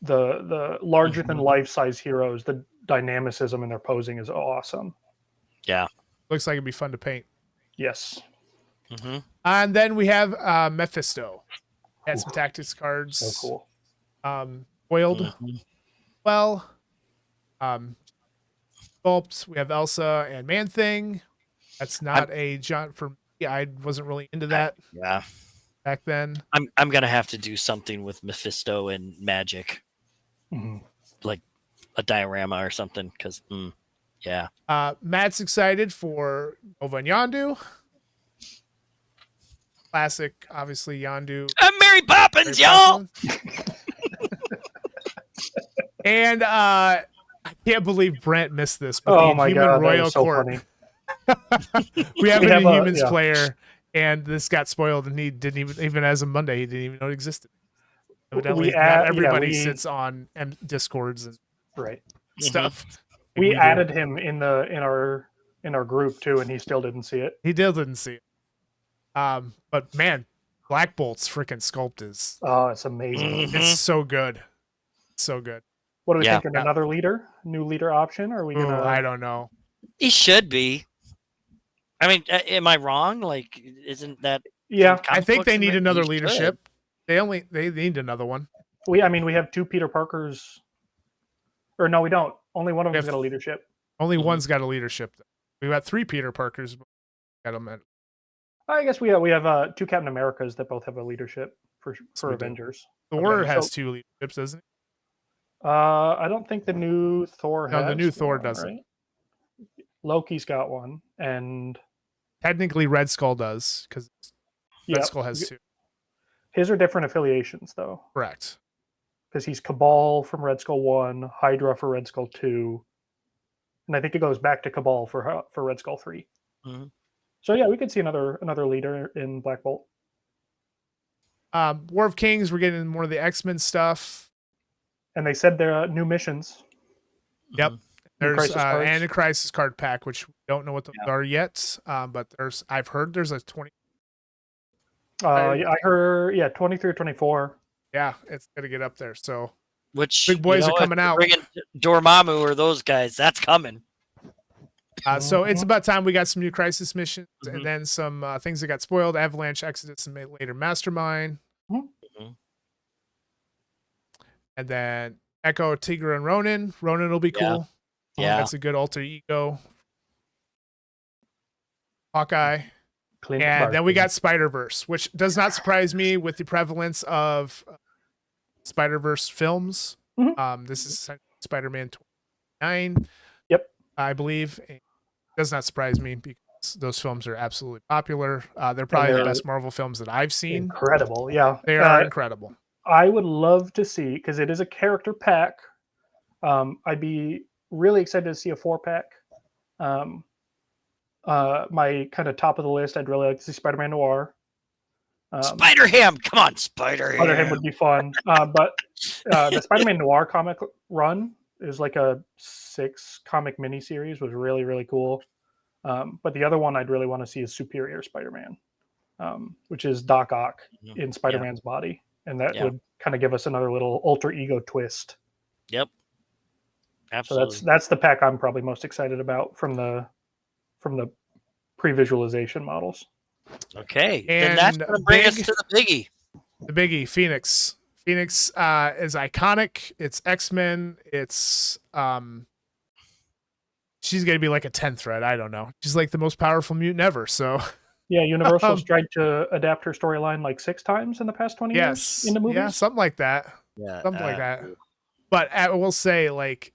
the larger than life size heroes. The dynamicism in their posing is awesome. Yeah, looks like it'd be fun to paint. Yes. And then we have Mephisto. Had some tactics cards. So cool. Foiled. Well, sculpts. We have Elsa and Man Thing. That's not a John for me. I wasn't really into that. Back then. I'm gonna have to do something with Mephisto and magic, like a diorama or something. Because Matt's excited for Nova and Yondu. Classic, obviously Yondu. I'm Mary Poppins, y'all. And I can't believe Brent missed this. But oh the my Human god, Royal that is so Court. funny. we have a Humans player, and this got spoiled, and he didn't even as of Monday, he didn't even know it existed. Evidently, not everybody sits on Discords and stuff. We added him in our group too, and he still didn't see it. He didn't see it. But man, Black Bolt's freaking sculpt is it's amazing. It's so good. So good. What are we thinking? Another leader? New leader option? Or are we gonna I don't know. He should be. I mean, am I wrong? Like, isn't that I think they need another leadership. They need another one. We have 2 Peter Parkers. Or no, we don't. Only one of them's got a leadership. Only one's got a leadership. We've got 3 Peter Parkers. Got them at I guess we have 2 Captain Americas that both have a leadership for Avengers. Thor has 2 leaderships, doesn't he? I don't think the new Thor has. No, the new Thor doesn't. Right? Loki's got one, and technically Red Skull does, because Red Skull has 2. His are different affiliations, though. Correct. Because he's Cabal from Red Skull 1, Hydra for Red Skull 2, and I think it goes back to Cabal for Red Skull 3. So yeah, we could see another leader in Black Bolt. War of Kings, we're getting more of the X-Men stuff. And they said there are new missions. Yep. There's and a Crisis card pack, which we don't know what those are yet. But I've heard there's a 20. I heard 23 or 24. Yeah, it's gonna get up there. So which big boys are coming out. Bringing Dormammu or those guys, that's coming. So it's about time we got some new Crisis missions and then some things that got spoiled: Avalanche, Exodus, and later Mastermind. And then Echo, Tigra, and Ronin. Ronin will be cool. Yeah, that's a good alter ego. Hawkeye. And then we got Spider-Verse, which does not surprise me with the prevalence of Spider-Verse films. This is Spider-Man 29. Yep. I believe. It does not surprise me because those films are absolutely popular. They're probably the best Marvel films that I've seen. Incredible, yeah. They are incredible. I would love to see, because it is a character pack. I'd be really excited to see a 4-pack. My kind of top of the list, I'd really like to see Spider-Man Noir. Spider-Ham! Come on, Spider-Ham! Spider-Ham would be fun. But the Spider-Man Noir comic run is like a 6-comic miniseries, was really, really cool. But the other one I'd really want to see is Superior Spider-Man, which is Doc Ock in Spider-Man's body. And that would kind of give us another little alter ego twist. Yep. Absolutely. So that's the pack I'm probably most excited about from the pre-visualization models. Okay. And then that's going to bring us to the biggie. The biggie, Phoenix. Phoenix is iconic. It's X-Men. It's she's going to be like a 10th thread. I don't know. She's like the most powerful mutant ever. So yeah, Universal's tried to adapt her storyline like 6 times in the past 20 years in the movies. Yeah, something like that. Yeah, something like that. But I will say, like,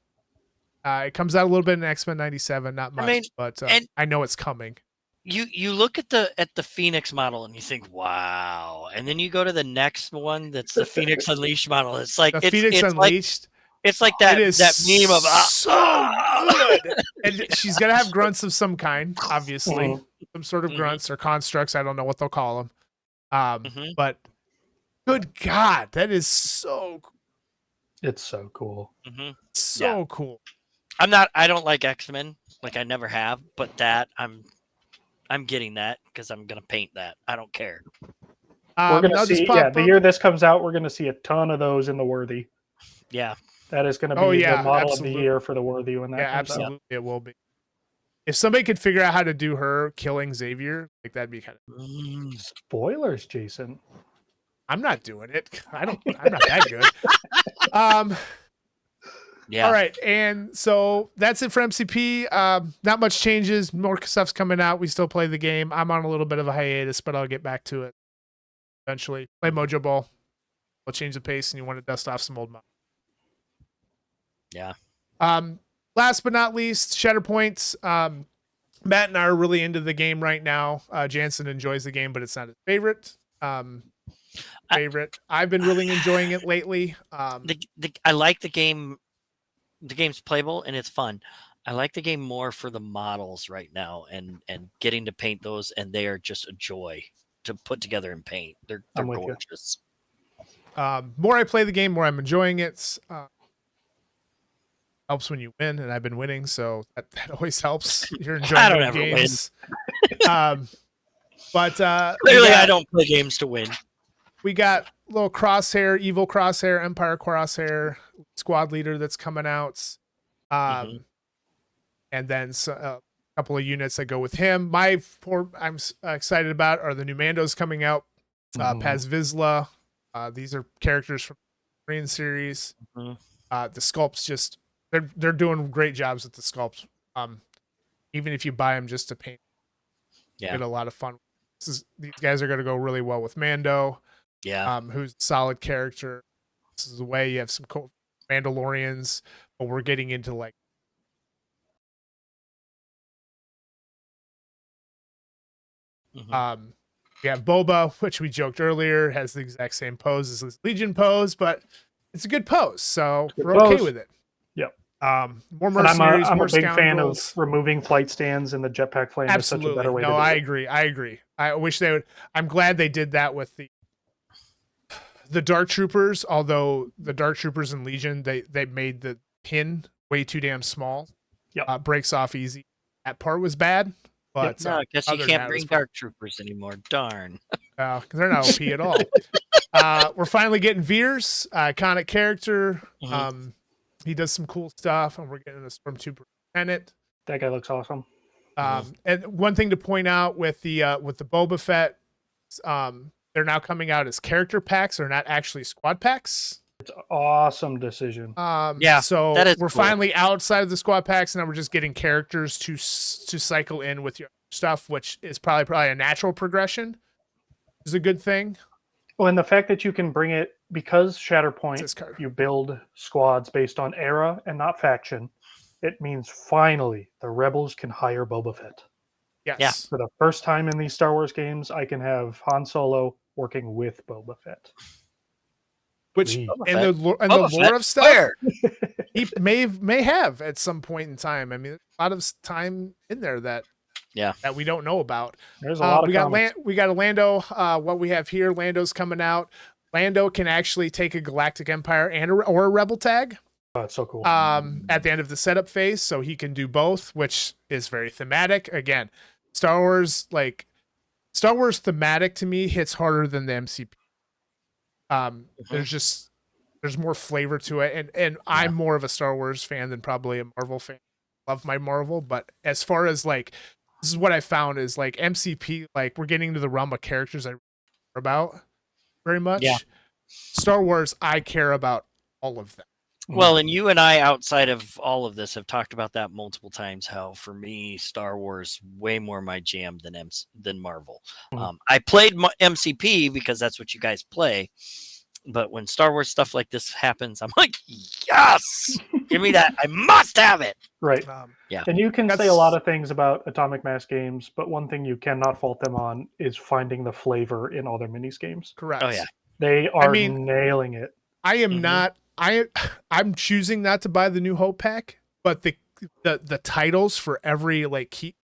it comes out a little bit in X-Men 97, not much, but I know it's coming. You look at the Phoenix model and you think, wow, and then you go to the next one that's the Phoenix Unleashed model. It's like the Phoenix Unleashed. It's like that meme of so good. And she's gonna have grunts of some kind, obviously, some sort of grunts or constructs. I don't know what they'll call them. But good God, that is so cool. It's so cool. Cool. I don't like X-Men, like I never have, but that I'm I'm getting that because I'm gonna paint that. I don't care. We're gonna see. Yeah, the year this comes out, we're gonna see a ton of those in the Worthy. Yeah, that is gonna be the model absolutely. of the year for the Worthy when that comes absolutely out. It will be. If somebody could figure out how to do her killing Xavier, like that'd be kind of spoilers, Jason. I'm not doing it. I'm not that good. Yeah. All right, and so that's it for MCP. Not much changes. More stuff's coming out. We still play the game. I'm on a little bit of a hiatus, but I'll get back to it eventually. Play Mojo Ball. We'll change the pace, and you want to dust off some old models. Yeah. Last but not least, Shatterpoint. Matt and I are really into the game right now. Jansen enjoys the game, but it's not his favorite. I've been really enjoying it lately. I like the game. The game's playable and it's fun. I like the game more for the models right now and getting to paint those, and they are just a joy to put together and paint. They're gorgeous. More I play the game, more I'm enjoying it. Helps when you win, and I've been winning, so that always helps. You're enjoying the games. But clearly I don't play games to win. We got little Crosshair, Evil Crosshair, Empire Crosshair, Squad Leader that's coming out. And then a couple of units that go with him. I'm excited about are the new Mandos coming out. Paz Vizsla. These are characters from the Korean series. The sculpts just they're doing great jobs with the sculpts. Even if you buy them just to paint, you get a lot of fun. These guys are going to go really well with Mando. Yeah. Who's a solid character. This is the way you have some cool Mandalorians, but we're getting into like we have Boba, which we joked earlier, has the exact same pose as his Legion pose, but it's a good pose, so we're okay with it. Yep. More mercenaries, I'm more a big scoundrels. fan of removing flight stands, and the jetpack flame is such a better way to do it. I agree. I wish they would. I'm glad they did that with the Dark Troopers, although the Dark Troopers in Legion, they made the pin way too damn small. Yep. Breaks off easy. That part was bad. But no, I guess you can't bring Dark Troopers anymore. Darn. Because they're not OP at all. We're finally getting Veers, iconic character. He does some cool stuff, and we're getting a Stormtrooper Lieutenant. That guy looks awesome. And one thing to point out with the Boba Fett, they're now coming out as character packs. They're not actually squad packs. It's an awesome decision. So we're finally outside of the squad packs, and now we're just getting characters to cycle in with your stuff, which is probably a natural progression. Is a good thing. Well, and the fact that you can bring it, because Shatterpoint, you build squads based on era and not faction, it means finally the Rebels can hire Boba Fett. Yes. Yeah. For the first time in these Star Wars games, I can have Han Solo working with Boba Fett. Which in the lore of stuff, he may have at some point in time. I mean, a lot of time in there that we don't know about. There's a lot of we got a Lando. What we have here, Lando's coming out. Lando can actually take a Galactic Empire or a Rebel tag. Oh, that's so cool. At the end of the setup phase, so he can do both, which is very thematic. Again, Star Wars thematic to me hits harder than the MCP. There's more flavor to it, and I'm more of a Star Wars fan than probably a Marvel fan. Love my Marvel, but as far as like, this is what I found is like MCP, like we're getting to the realm of characters I care about very much. Yeah. Star Wars, I care about all of them. Well, and you and I, outside of all of this, have talked about that multiple times. How for me, Star Wars way more my jam than Marvel. I played MCP because that's what you guys play. But when Star Wars stuff like this happens, I'm like, yes, give me that. I must have it. Right. Yeah. And you can say a lot of things about Atomic Mass games, but one thing you cannot fault them on is finding the flavor in all their minis games. Correct. Oh yeah. They are nailing it. I am not. I'm choosing not to buy the New Hope pack, but the titles for every ability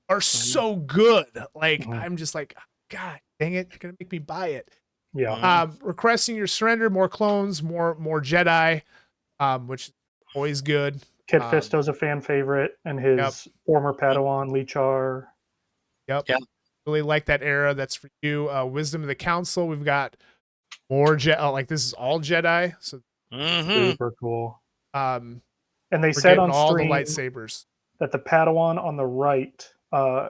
are so good. Like I'm just like, God dang it, you're gonna make me buy it. Yeah. Requesting your surrender, more clones, more Jedi, which is always good. Kit Fisto's a fan favorite, and his former Padawan, Lichar. Yep. Really like that era. That's for you. Wisdom of the Council. We've got more Jedi. Like this is all Jedi. So super cool. And they said on all stream the lightsabers that the Padawan on the right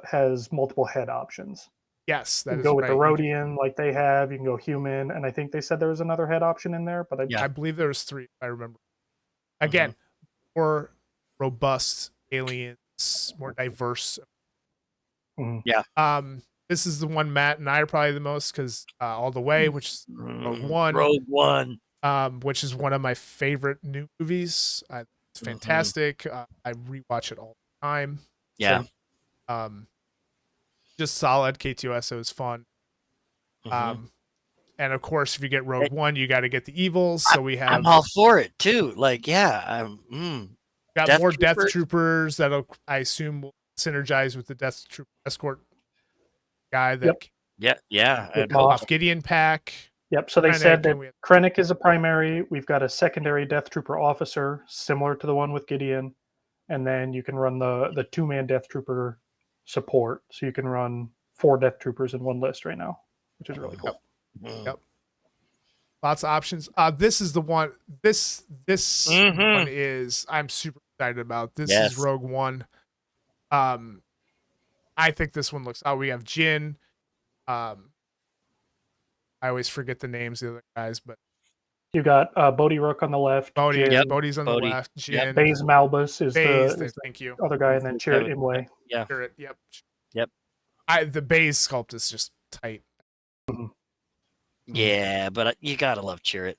has multiple head options. Yes, that you can is go with right. the Rhodian like they have. You can go human, and I think they said there was another head option in there, but I believe there was 3. If I remember. Again, more robust aliens, more diverse. Yeah. This is the one Matt and I are probably the most because All the Way, which is Rogue One, which is one of my favorite new movies. It's fantastic. I rewatch it all the time. Yeah. Just solid. K2SO is fun. And of course, if you get Rogue One, you got to get the evils. So I'm all for it too. Like, got more Death Troopers that'll, I assume, will synergize with the Death Trooper escort guy. Moff Gideon pack. Yep. So they said that Krennic is a primary. We've got a secondary Death Trooper officer, similar to the one with Gideon, and then you can run the 2-man Death Trooper support. So you can run 4 Death Troopers in one list right now, which is really cool. Yep. Lots of options. This is the one. This one is I'm super excited about. This is Rogue One. I think this one looks. We have Jin. I always forget the names of the other guys, but you got Bodhi Rook on the left. Bodhi's on the left. Jin. Baze Malbus is the thank you. Other guy, and then Chirrut Imwe. Yeah. Chirrut, yep. The Baze sculpt is just tight. Yeah, but you gotta love Chirrut.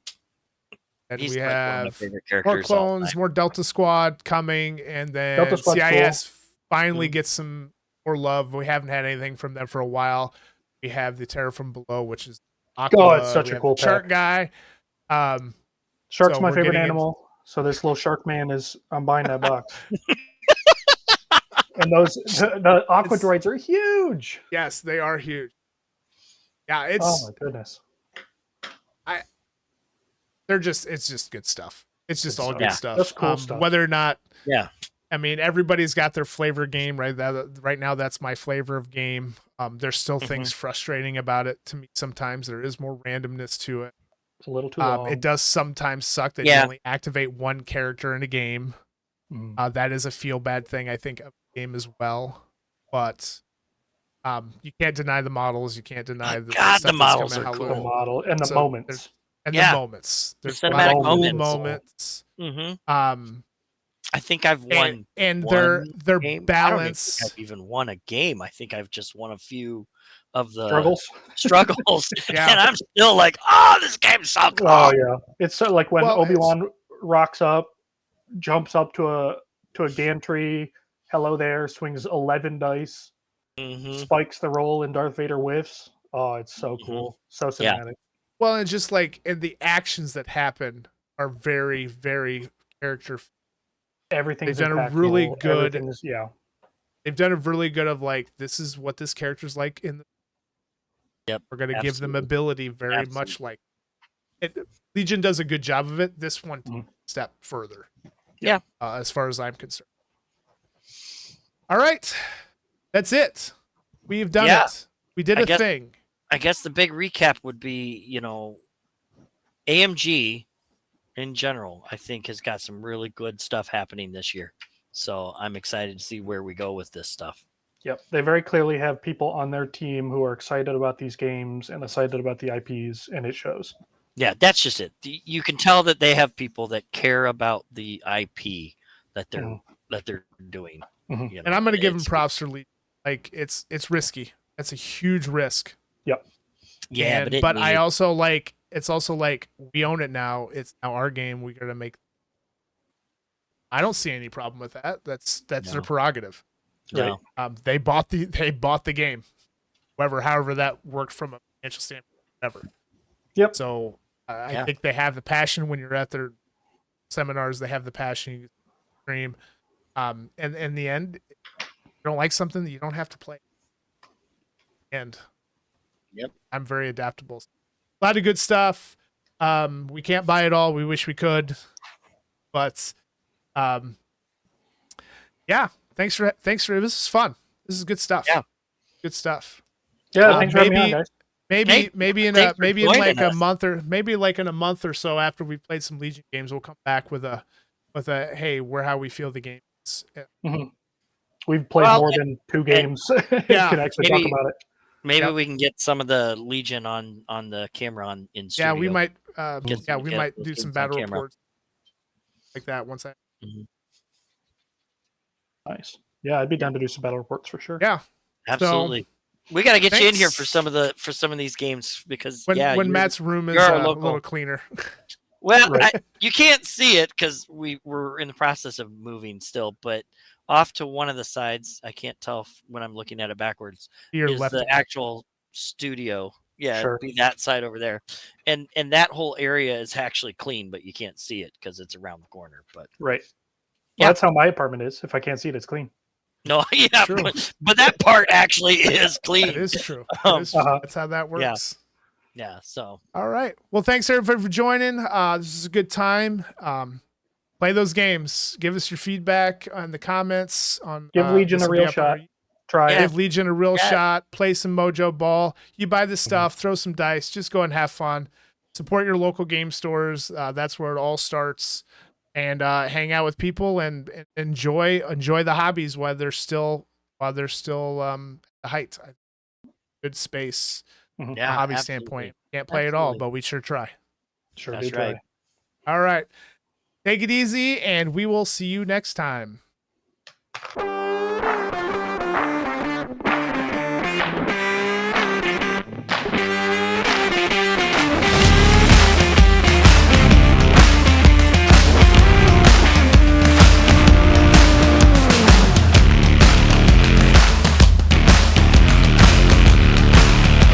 And He's we like have one of my favorite characters. more clones, more Delta Squad coming, and then CIS finally gets some more love. We haven't had anything from them for a while. We have the Terror from Below, which is Aqua. It's such a cool shark guy. Shark's my favorite animal. So this little shark man I'm buying that box. And the Aqua droids are huge. Yes, they are huge. Yeah, oh my goodness. It's just good stuff. It's just all good stuff. That's cool stuff. Whether or not, I mean, everybody's got their flavor game, right? Right now, that's my flavor of game. There's still things frustrating about it to me. Sometimes there is more randomness to it. It's a little too long. It does sometimes suck that you only activate one character in a game. That is a feel bad thing, I think, of the game as well. But you can't deny the models. You can't deny the models are cool. The model and the moments. And the moments. There's cinematic moments. I think I've won, and their balance. I don't think I've even won a game. I think I've just won a few of the struggles. And I'm still like, this game's so cool. Oh yeah, it's so like when Obi-Wan rocks up, jumps up to a gantry. Hello there, swings 11 dice, spikes the roll, and Darth Vader whiffs. Oh, it's so cool, so cinematic. Well, and just like the actions that happen are very, very character. Everything's they've done a really good. They've done a really good of like this is what this character's like in. We're going to give them ability very much like. Legion does a good job of it. This one step further. As far as I'm concerned. All right, that's it. We've done it. We did a thing. I guess the big recap would be, AMG in general, I think has got some really good stuff happening this year. So I'm excited to see where we go with this stuff. Yep. They very clearly have people on their team who are excited about these games and excited about the IPs, and it shows. Yeah, that's just it. You can tell that they have people that care about the IP that they're doing. And I'm going to give them props for Legion. Like it's risky. That's a huge risk. Yep. Yeah, but I also like it's also like we own it now. It's now our game. We're gonna make. I don't see any problem with that. That's their prerogative. No. They bought the game. However that worked from a financial standpoint. Whatever. Yep. So I think they have the passion when you're at their seminars. They have the passion. You stream. And in the end, if you don't like something, you don't have to play. And I'm very adaptable. A lot of good stuff. We can't buy it all. We wish we could, but Yeah. Thanks for this is fun. This is good stuff. Yeah. Good stuff. Yeah, thanks for having me on, guys. Maybe in like a month or so after we played some Legion games, we'll come back with a hey, how we feel the game is. Mm-hmm. We've played more than 2 games. Yeah, can actually talk about it. Maybe we can get some of the Legion on the camera in studio. Yeah, we might. We might do some battle reports like that once. Nice. Yeah, I'd be down to do some battle reports for sure. Yeah, absolutely. We got to get you in here for some of these games because when Matt's room is a little cleaner. Well, you can't see it because we're in the process of moving still, but off to one of the sides, I can't tell when I'm looking at it backwards, is the actual studio. Yeah, it'd be that side over there. And that whole area is actually clean, but you can't see it because it's around the corner. But right. Well, that's how my apartment is. If I can't see it, it's clean. No, yeah, but that part actually is clean. That is true. That's how that works. Yeah. So. All right. Well, thanks everybody for joining. This is a good time. Play those games. Give us your feedback on the comments. Give Legion a real shot. Give Legion a real shot. Play some Mojo Ball. You buy the stuff. Throw some dice. Just go and have fun. Support your local game stores. That's where it all starts. And hang out with people and enjoy the hobbies while they're still at the height. Good space. From a hobby standpoint. Can't play it all, but we sure try. Sure do try. All right. Take it easy, and we will see you next time.